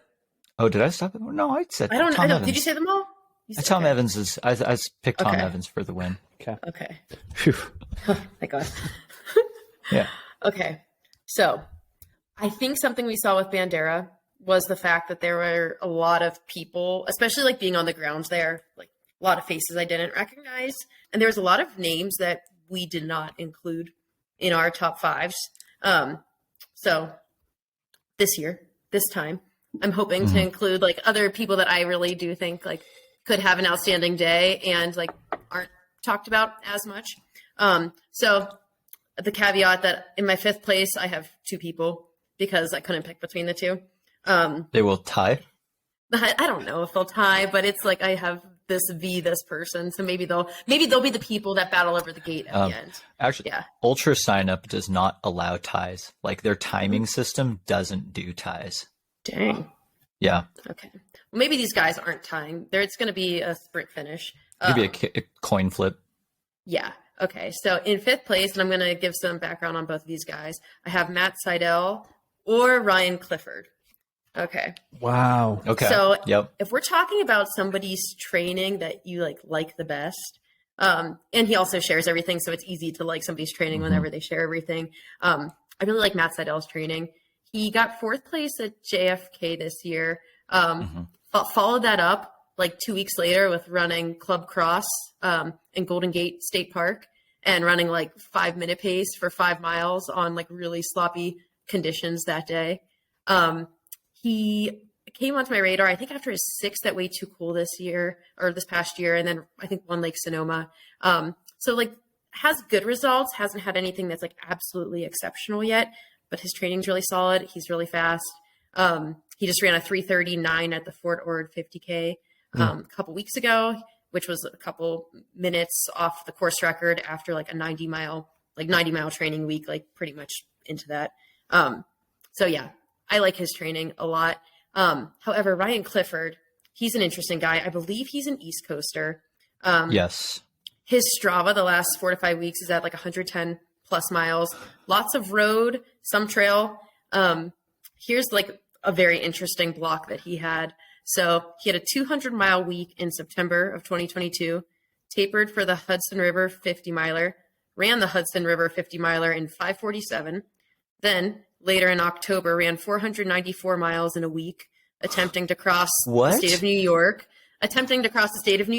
Oh, did I stop it? No, I said I don't. Tom Evans. Did you say them all? Tom Evans is. I picked Tom Okay. Evans for the win. Okay. Phew. Oh, thank God. Yeah. Okay. So I think something we saw with Bandera was the fact that there were a lot of people, especially like being on the ground there, like a lot of faces I didn't recognize. And there was a lot of names that we did not include in our top 5s. So this time, I'm hoping to include like other people that I really do think like could have an outstanding day and like aren't talked about as much. So the caveat that in my 5th place, I have 2 people because I couldn't pick between the 2. They will tie. I don't know if they'll tie, but it's like I have this person, so maybe they'll be the people that battle over the gate at the end. Actually, Yeah. Ultra Sign Up does not allow ties. Like, their timing system doesn't do ties. Dang. Yeah. Okay. Well, maybe these guys aren't tying. It's going to be a sprint finish. Maybe a coin flip. Yeah. Okay. So in 5th place, and I'm going to give some background on both of these guys, I have Matt Seidel or Ryan Clifford. Okay. Wow. Okay. So Yep. if we're talking about somebody's training that you like the best, and he also shares everything, so it's easy to like somebody's training whenever they share everything. I really like Matt Seidel's training. He got 4th place at JFK this year. Followed that up like 2 weeks later with running Club Cross in Golden Gate State Park and running like 5-minute pace for 5 miles on like really sloppy conditions that day. He came onto my radar, I think after his 6th at Way Too Cool this past year, and then I think won Lake Sonoma. So like has good results, hasn't had anything that's like absolutely exceptional yet, but his training's really solid. He's really fast. He just ran a 3:39 at the Fort Ord 50K a couple weeks ago, which was a couple minutes off the course record after like a 90 mile training week, like pretty much into that. So yeah, I like his training a lot. However, Ryan Clifford, he's an interesting guy. I believe he's an East Coaster. Yes. His Strava the last 4 to 5 weeks is at like 110 plus miles, lots of road, some trail. Here's like a very interesting block that he had. So he had a 200-mile week in September of 2022, tapered for the Hudson River 50-miler, ran the Hudson River 50-miler in 5:47. Then later in October, ran 494 miles in a week, attempting to cross the state of New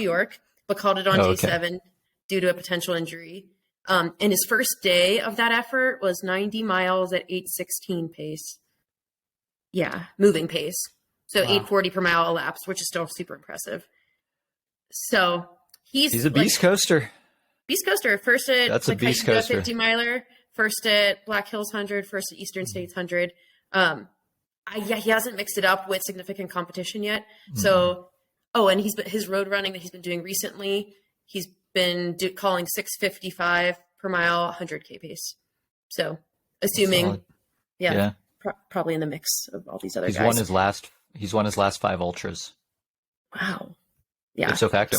York, but called it on day 7 due to a potential injury. And his first day of that effort was 90 miles at 8:16 pace. Yeah, moving pace. So 8:40 per mile elapsed, which is still super impressive. So he's a beast coaster. Beast coaster. First at That's a beast coaster. 50-miler, first at Black Hills 100, first at Eastern States 100. He hasn't mixed it up with significant competition yet. So, and his road running that he's been doing recently, he's been calling 6:55 per mile, 100K pace. So, assuming, probably in the mix of all these other guys. He's won his last 5 ultras. Wow. Yeah. Ipso facto.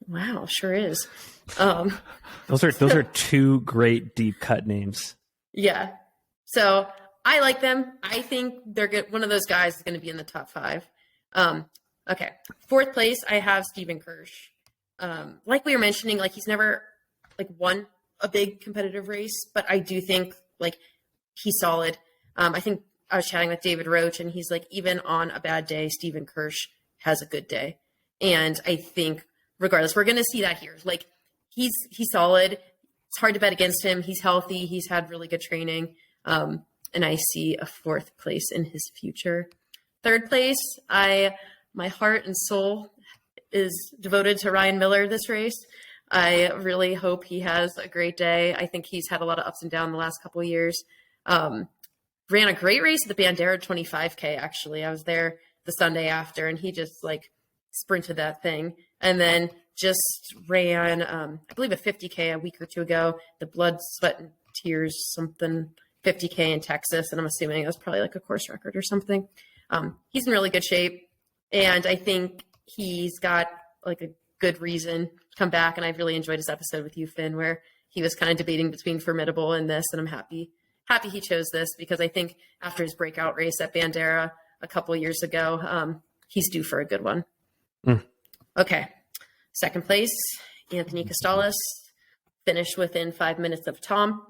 Wow, sure is. Those are 2 great deep cut names. Yeah. So I like them. I think they're good. One of those guys is going to be in the top 5. Okay. 4th place, I have Steven Kirsch. Like we were mentioning, like he's never like won a big competitive race, but I do think like he's solid. I think I was chatting with David Roach, and he's like, even on a bad day, Steven Kirsch has a good day. And I think regardless, we're going to see that here. Like he's solid. It's hard to bet against him. He's healthy. He's had really good training. And I see a 4th place in his future. 3rd place, my heart and soul is devoted to Ryan Miller this race. I really hope he has a great day. I think he's had a lot of ups and downs the last couple of years. Ran a great race at the Bandera 25K, actually. I was there the Sunday after, and he just like sprinted that thing. And then just ran, I believe, a 50K a week or 2 ago, the Blood, Sweat, and Tears something 50K in Texas. And I'm assuming it was probably like a course record or something. He's in really good shape. And I think he's got like a good reason to come back. And I've really enjoyed his episode with you, Finn, where he was kind of debating between Formidable and this. And I'm happy he chose this, because I think after his breakout race at Bandera a couple of years ago, he's due for a good one. Okay. 2nd place, Anthony Costales, finished within 5 minutes of Tom.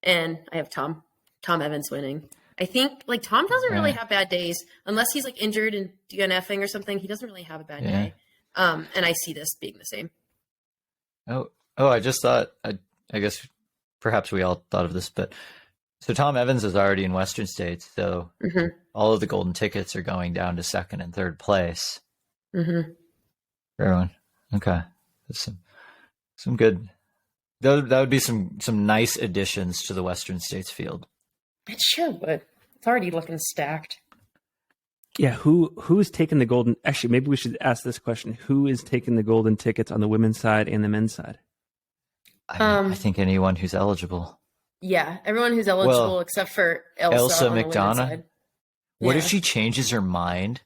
And I have Tom Evans winning. I think like Tom doesn't really have bad days unless he's like injured and DNFing or something. He doesn't really have a bad day. And I see this being the same. Oh, I just thought, I guess perhaps we all thought of this, but so Tom Evans is already in Western States. So all of the golden tickets are going down to 2nd and 3rd place. For everyone. Okay. That's some good, that would be some nice additions to the Western States field. It sure would. It's already looking stacked. Yeah, who is taking the golden? Actually, maybe we should ask this question: who is taking the golden tickets on the women's side and the men's side? I think anyone who's eligible. Yeah, everyone who's eligible except for Elsa on the women's side. What if she changes her mind,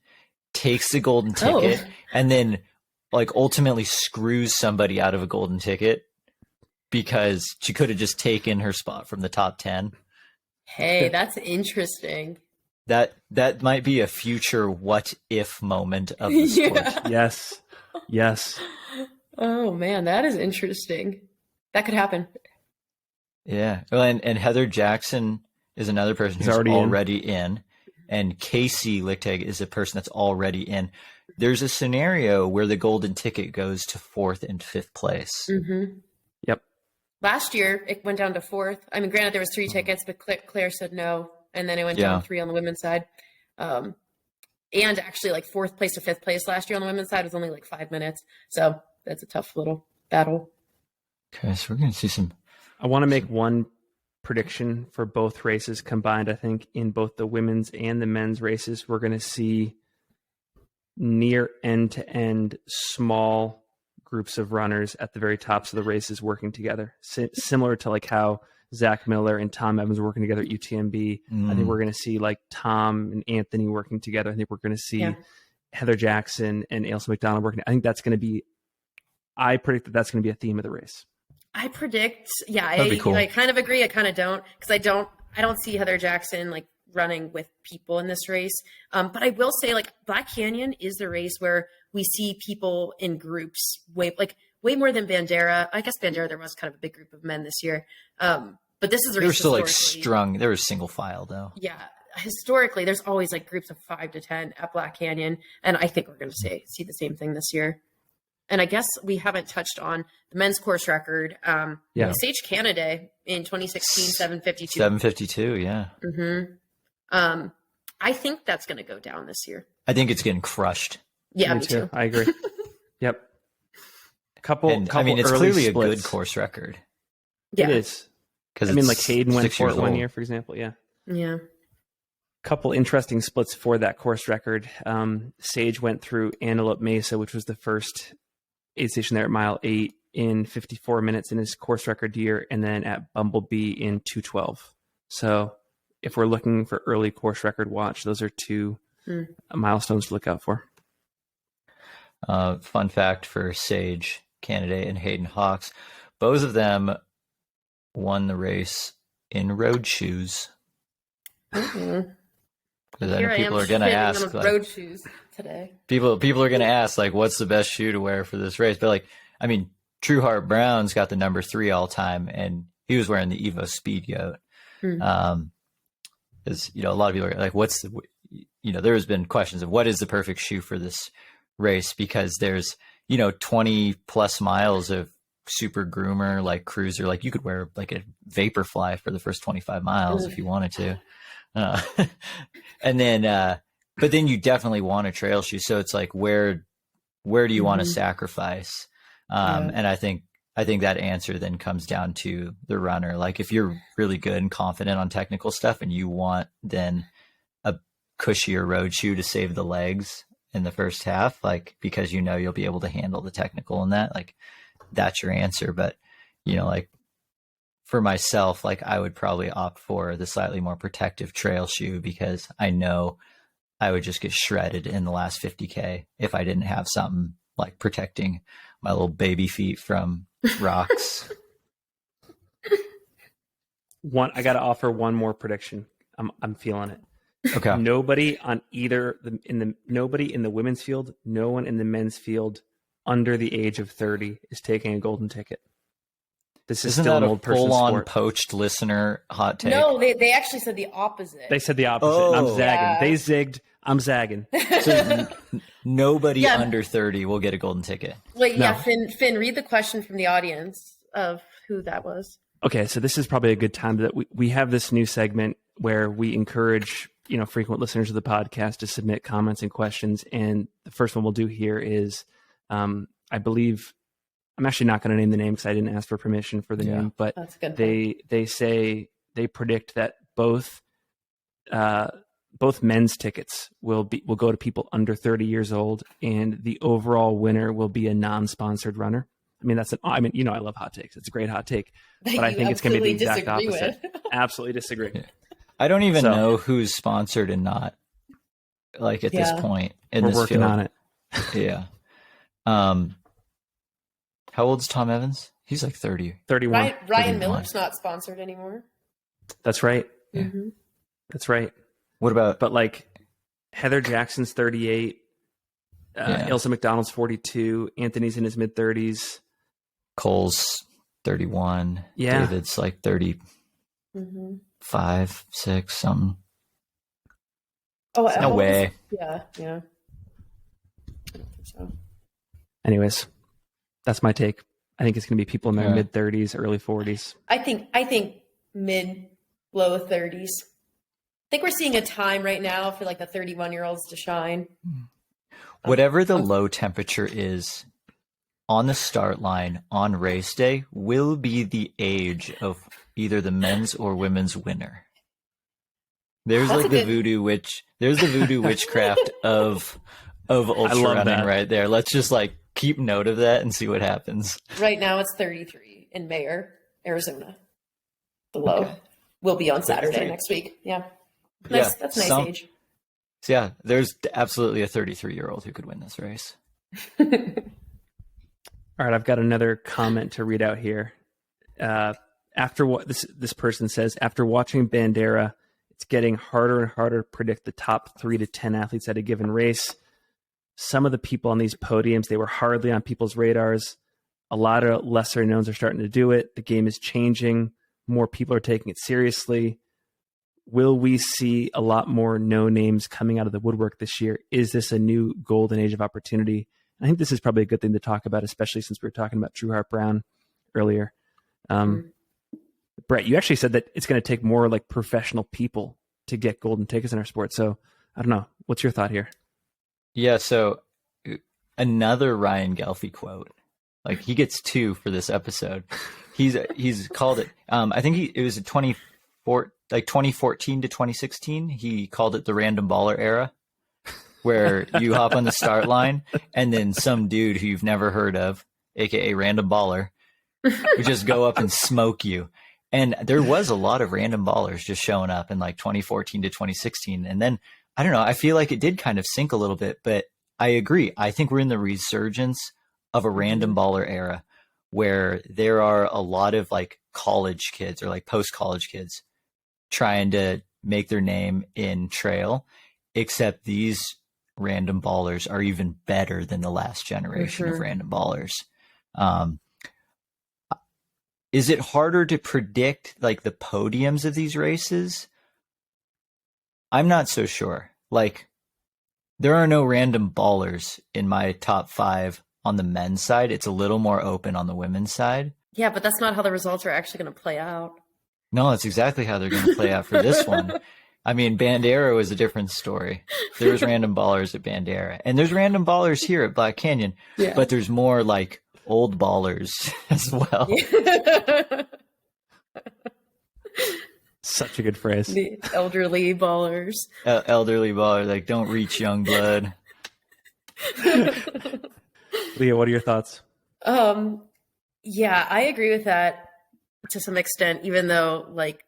takes the golden ticket, and then like ultimately screws somebody out of a golden ticket because she could have just taken her spot from the top 10? Hey, that's interesting. That might be a future what if moment of the sport. Yes. Oh man, that is interesting. That could happen. Yeah. Well, and Heather Jackson is another person who's already in. And Casey Lichtig is a person that's already in. There's a scenario where the golden ticket goes to 4th and 5th place. Yep. Last year, it went down to 4th. I mean, granted, there was 3 tickets, but Claire said no. And then it went down 3 on the women's side. And actually, like 4th place to 5th place last year on the women's side was only like 5 minutes. So that's a tough little battle. Okay, so we're going to see some. I want to make one prediction for both races combined. I think in both the women's and the men's races, we're going to see near end-to-end small groups of runners at the very tops of the races working together, similar to like how Zach Miller and Tom Evans working together at UTMB. I think we're going to see like Tom and Anthony working together. I think we're going to see Heather Jackson and Ailsa McDonald working. I think that's going to be, I predict that's going to be a theme of the race. I predict, cool. I kind of agree. I kind of don't, because I don't see Heather Jackson like running with people in this race. But I will say, like, Black Canyon is the race where we see people in groups way more than Bandera. I guess Bandera, there was kind of a big group of men this year. But this is a race. They were still like strung. There was single file though. Yeah. Historically, there's always like groups of 5 to 10 at Black Canyon. And I think we're going to see the same thing this year. And I guess we haven't touched on the men's course record. Sage Canada in 2016, 752. 752, yeah. I think that's going to go down this year. I think it's getting crushed. Yeah, me too. I agree. Yep. Couple it's splits. clearly a good course record. Yeah. It is. Because like Hayden went for it 1 year, for example. Yeah. Yeah. Couple interesting splits for that course record. Sage went through Antelope Mesa, which was the first aid station there at mile 8 in 54 minutes in his course record year, and then at Bumblebee in 2:12. So if we're looking for early course record watch, those are 2 milestones to look out for. Fun fact for Sage Canada and Hayden Hawks, both of them won the race in road shoes. Mhm. Because I Here know I am people are going to shitting ask, on like, road shoes today. people are going to ask, like, what's the best shoe to wear for this race? But like, I mean, True Heart Brown's got the number 3 all time, and he was wearing the Evo Speed Goat. Hmm. Is, a lot of people are like, what's the, there has been questions of what is the perfect shoe for this race, because there's 20 plus miles of super groomer, like cruiser, like you could wear like a Vaporfly for the first 25 miles if you wanted to. Uh, and then, but then you definitely want a trail shoe. So it's like, where do you want to sacrifice? Yeah. And I think that answer then comes down to the runner. Like, if you're really good and confident on technical stuff and you want then a cushier road shoe to save the legs in the first half, like, because you'll be able to handle the technical in that, like, that's your answer. But, like, for myself, like, I would probably opt for the slightly more protective trail shoe, because I know I would just get shredded in the last 50K if I didn't have something like protecting my little baby feet from rocks. I got to offer one more prediction. I'm feeling it. Okay. Nobody on nobody in the women's field, no one in the men's field under the age of 30 is taking a golden ticket. This is Isn't still that an a old person full-on sport. poached listener hot take? No, they actually said the opposite. They said the opposite. Oh. I'm zagging. Yeah. They zigged. I'm zagging. So nobody Yeah. under 30 will get a golden ticket. Wait, yeah, No. Finn, read the question from the audience of who that was. Okay, so this is probably a good time that we have this new segment where we encourage frequent listeners of the podcast to submit comments and questions. And the first one we'll do here is, I believe, I'm actually not going to name the name because I didn't ask for permission for the name, but That's a good. they say they predict that both men's tickets will go to people under 30 years old, and the overall winner will be a non-sponsored runner. I mean, I love hot takes. It's a great hot take, but I think it's going to be the exact opposite. Absolutely disagree. Yeah. I don't even know who's sponsored and not, like, at this point in We're this working field. on it. Yeah. How old's Tom Evans? He's like 30. 31. Ryan Miller's not sponsored anymore. That's right. Yeah. Mm-hmm. That's right. What about? But like Heather Jackson's 38, Ailsa McDonald's 42, Anthony's in his mid 30s, Cole's 31. Yeah. David's like 35, 6, something. Oh, no way. Yeah. I don't think so. Anyways, that's my take. I think it's going to be people in their mid 30s, early 40s. I think mid, low 30s. I think we're seeing a time right now for like the 31-year-olds to shine. Whatever the low temperature is on the start line on race day will be the age of either the men's or women's winner. There's like the voodoo witch. There's the voodoo witchcraft of ultra running right there. Let's just like keep note of that and see what happens. Right now it's 33 in Mayer, Arizona. The low will be on Saturday next week. Yeah. Nice. That's a nice age. So yeah, there's absolutely a 33-year-old who could win this race. All right, I've got another comment to read out here. After what this person says, after watching Bandera, it's getting harder and harder to predict the top 3 to 10 athletes at a given race. Some of the people on these podiums, they were hardly on people's radars. A lot of lesser knowns are starting to do it. The game is changing. More people are taking it seriously. Will we see a lot more no names coming out of the woodwork this year? Is this a new golden age of opportunity? I think this is probably a good thing to talk about, especially since we were talking about True Heart Brown earlier. Brett, you actually said that it's going to take more like professional people to get golden tickets in our sport. So I don't know. What's your thought here? Yeah. So another Ryan Gelfie quote, like he gets 2 for this episode. He's called it. I think it was a 2014 to 2016. He called it the random baller era, where you hop on the start line and then some dude who you've never heard of, aka random baller, would just go up and smoke you. And there was a lot of random ballers just showing up in like 2014 to 2016. And then, I don't know, I feel like it did kind of sink a little bit, but I agree. I think we're in the resurgence of a random baller era where there are a lot of like college kids or like post-college kids trying to make their name in trail, except these random ballers are even better than the last generation of random ballers. Is it harder to predict like the podiums of these races? I'm not so sure. Like, there are no random ballers in my top 5 on the men's side. It's a little more open on the women's side. Yeah, but that's not how the results are actually going to play out. No, that's exactly how they're going to play out for this one. I mean, Bandera was a different story. There was random ballers at Bandera, and there's random ballers here at Black Canyon, but there's more like old ballers as well. Such a good phrase. The elderly ballers. Elderly baller, like, don't reach young blood. Leah, what are your thoughts? Yeah, I agree with that to some extent, even though, like,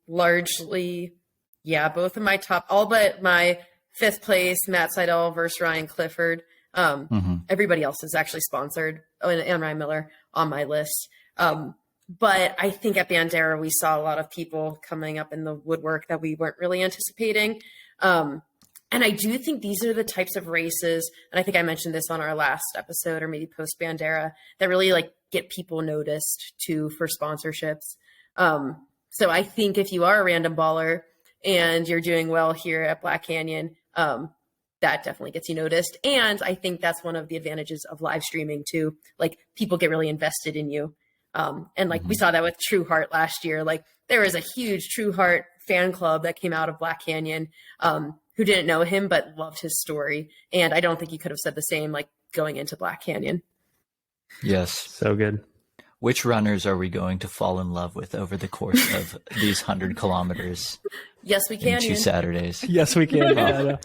largely, yeah, both of my top, all but my 5th place, Matt Seidel versus Ryan Clifford. Everybody else is actually sponsored, and Ryan Miller on my list. But I think at Bandera, we saw a lot of people coming up in the woodwork that we weren't really anticipating. And I do think these are the types of races, and I think I mentioned this on our last episode or maybe post Bandera, that really like get people noticed too for sponsorships. So I think if you are a random baller and you're doing well here at Black Canyon, that definitely gets you noticed. And I think that's one of the advantages of live streaming too. Like, people get really invested in you. And like we saw that with True Heart last year. Like, there was a huge True Heart fan club that came out of Black Canyon, who didn't know him but loved his story. And I don't think you could have said the same like going into Black Canyon. Yes. So good. Which runners are we going to fall in love with over the course of these 100 kilometers? Yes, we can. In 2 Saturdays. Yes, we can. Yeah,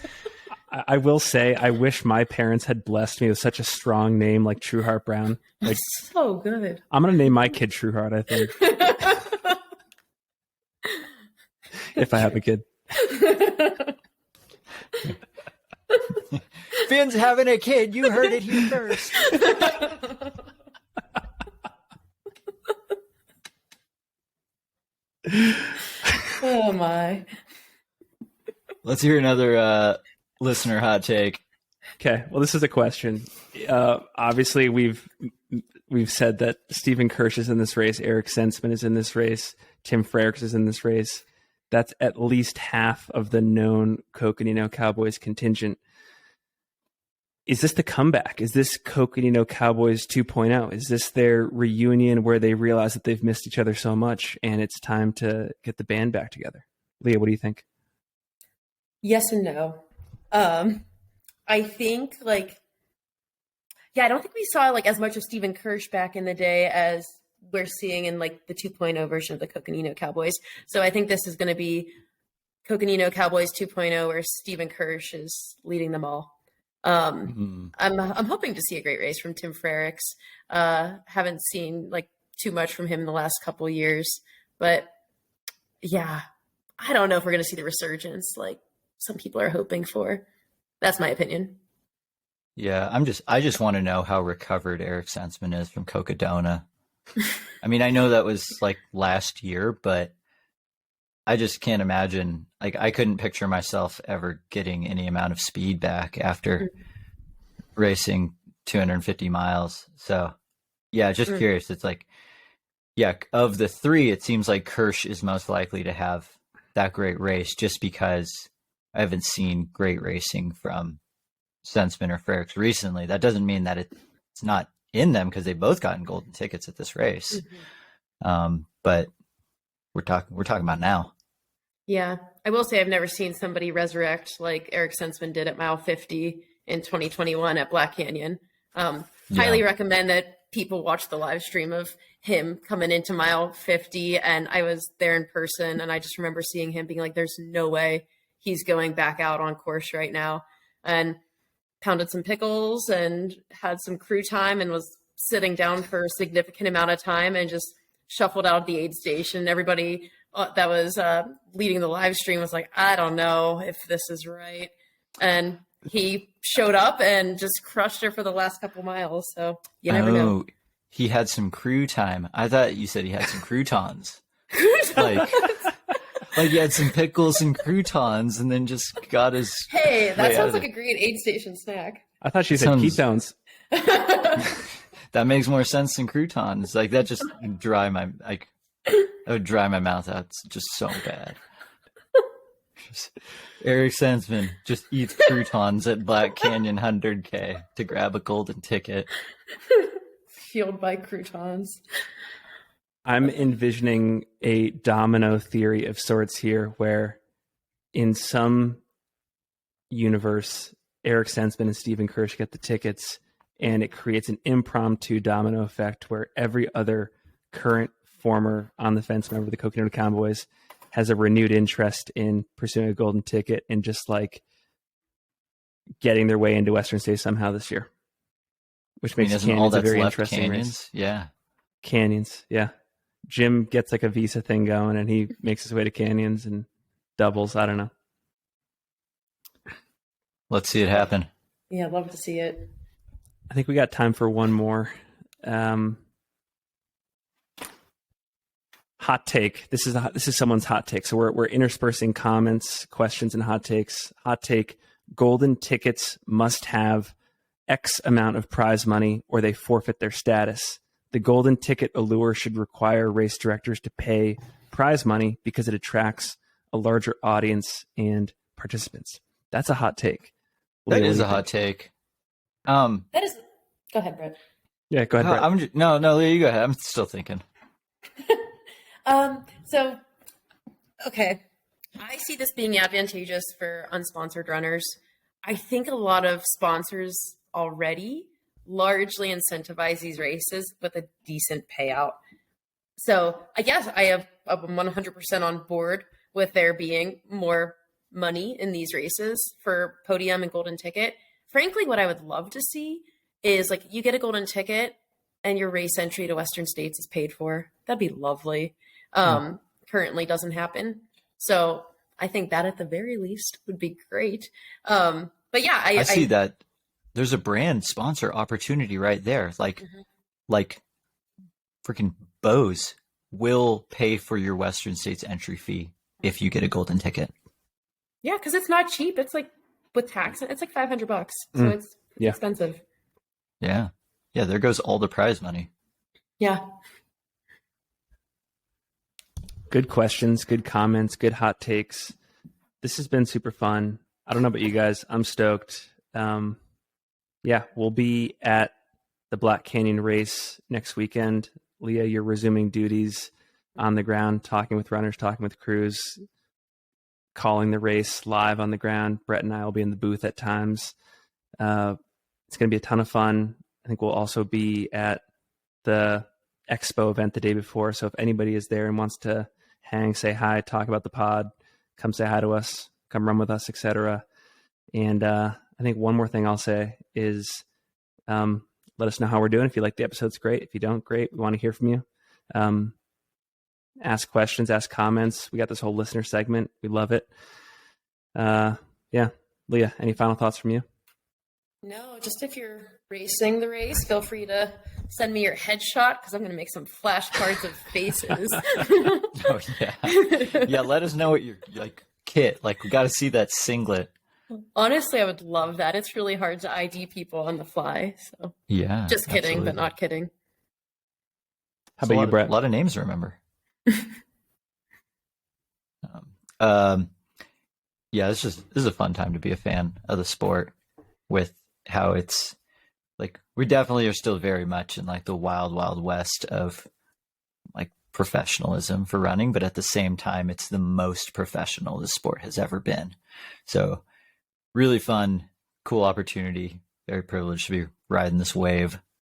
I will say, I wish my parents had blessed me with such a strong name like True Heart Brown. Like, That's so good. I'm going to name my kid True Heart, I think. If I have a kid. Finn's having a kid. You heard it here first. Oh my. Let's hear another listener hot take. Okay, well, this is a question. Obviously, we've said that Stephen Kirsch is in this race, Eric Sensman is in this race, Tim Frericks is in this race. That's at least half of the known Coconino Cowboys contingent. Is this the comeback? Is this Coconino Cowboys 2.0? Is this their reunion where they realize that they've missed each other so much and it's time to get the band back together? Leah, what do you think? Yes and no. I think I don't think we saw like as much of Stephen Kirsch back in the day as we're seeing in like the 2.0 version of the Coconino Cowboys. So I think this is going to be Coconino Cowboys 2.0 where Stephen Kirsch is leading them all. I'm hoping to see a great race from Tim Frericks. Haven't seen like too much from him in the last couple years, but yeah, I don't know if we're going to see the resurgence like some people are hoping for. That's my opinion. Yeah, I just want to know how recovered Eric Sensman is from Cocodona. I mean, I know that was like last year, but I just can't imagine. Like, I couldn't picture myself ever getting any amount of speed back after racing 250 miles. So, yeah, just curious. It's like, yeah, of the 3, it seems like Kirsch is most likely to have that great race just because I haven't seen great racing from Sensman or Frericks recently. That doesn't mean that it's not in them because they've both gotten golden tickets at this race. But we're talking about now. Yeah. I will say I've never seen somebody resurrect like Eric Sensman did at mile 50 in 2021 at Black Canyon. Highly recommend that people watch the live stream of him coming into mile 50. And I was there in person and I just remember seeing him being like, there's no way he's going back out on course right now. And pounded some pickles and had some crew time and was sitting down for a significant amount of time and just shuffled out of the aid station. Everybody that was leading the live stream was like, I don't know if this is right. And he showed up and just crushed her for the last couple miles. So you never know. He had some crew time. I thought you said he had some croutons. Croutons. Like he had some pickles and croutons, and then just got his. Hey, that way out sounds of like it. a great aid station snack. I thought she said Sounds- ketones. That makes more sense than croutons. Like that just that would dry my mouth out. It's just so bad. Eric Sandsman just eats croutons at Black Canyon 100K to grab a golden ticket. Fueled by croutons. I'm envisioning a domino theory of sorts here where in some universe, Eric Sensman and Stephen Kirsch get the tickets and it creates an impromptu domino effect where every other current former on the fence member of the Coconut Cowboys has a renewed interest in pursuing a golden ticket and just like getting their way into Western States somehow this year. Which makes isn't all Canyons a that's very left interesting canyons? race. Yeah. Canyons, yeah. Jim gets like a visa thing going and he makes his way to Canyons and doubles. I don't know. Let's see it happen. Yeah, I'd love to see it. I think we got time for one more. Hot take. This is someone's hot take. So we're interspersing comments, questions, and hot takes. Hot take: golden tickets must have X amount of prize money, or they forfeit their status. The golden ticket allure should require race directors to pay prize money because it attracts a larger audience and participants. That's a hot take. That Leah, is what a do you hot think? take. That is. Go ahead, Brett. Yeah, go ahead, Brett. No, Leah, you go ahead. I'm still thinking. So, okay. I see this being advantageous for unsponsored runners. I think a lot of sponsors already largely incentivize these races with a decent payout. So I guess I'm 100% on board with there being more money in these races for podium and golden ticket. Frankly, what I would love to see is like you get a golden ticket and your race entry to Western States is paid for. That'd be lovely. Currently doesn't happen. So I think that at the very least would be great. But yeah, I see that there's a brand sponsor opportunity right there. Like freaking Bose will pay for your Western States entry fee if you get a golden ticket. Yeah, because it's not cheap. It's like with tax, it's like $500. So it's expensive. Yeah. Yeah, there goes all the prize money. Yeah. Good questions, good comments, good hot takes. This has been super fun. I don't know about you guys. I'm stoked. Yeah, we'll be at the Black Canyon race next weekend. Leah, you're resuming duties on the ground, talking with runners, talking with crews, calling the race live on the ground. Brett and I will be in the booth at times. It's going to be a ton of fun. I think we'll also be at the expo event the day before. So if anybody is there and wants to hang, say hi, talk about the pod, come say hi to us, come run with us, etc. And I think one more thing I'll say is let us know how we're doing. If you like the episodes, great. If you don't, great. We want to hear from you. Ask questions, ask comments. We got this whole listener segment. We love it. Yeah. Leah, any final thoughts from you? No, just if you're racing the race, feel free to send me your headshot because I'm going to make some flashcards of faces. Oh, yeah. Yeah, let us know what your kit. Like, we got to see that singlet. Honestly, I would love that. It's really hard to ID people on the fly. So Yeah. just kidding, absolutely. but not kidding. How about you, Brett? A lot of names to remember. Yeah, this is a fun time to be a fan of the sport with how it's like we definitely are still very much in like the wild west of like professionalism for running, but at the same time it's the most professional the sport has ever been. So really fun, cool opportunity. Very privileged to be riding this wave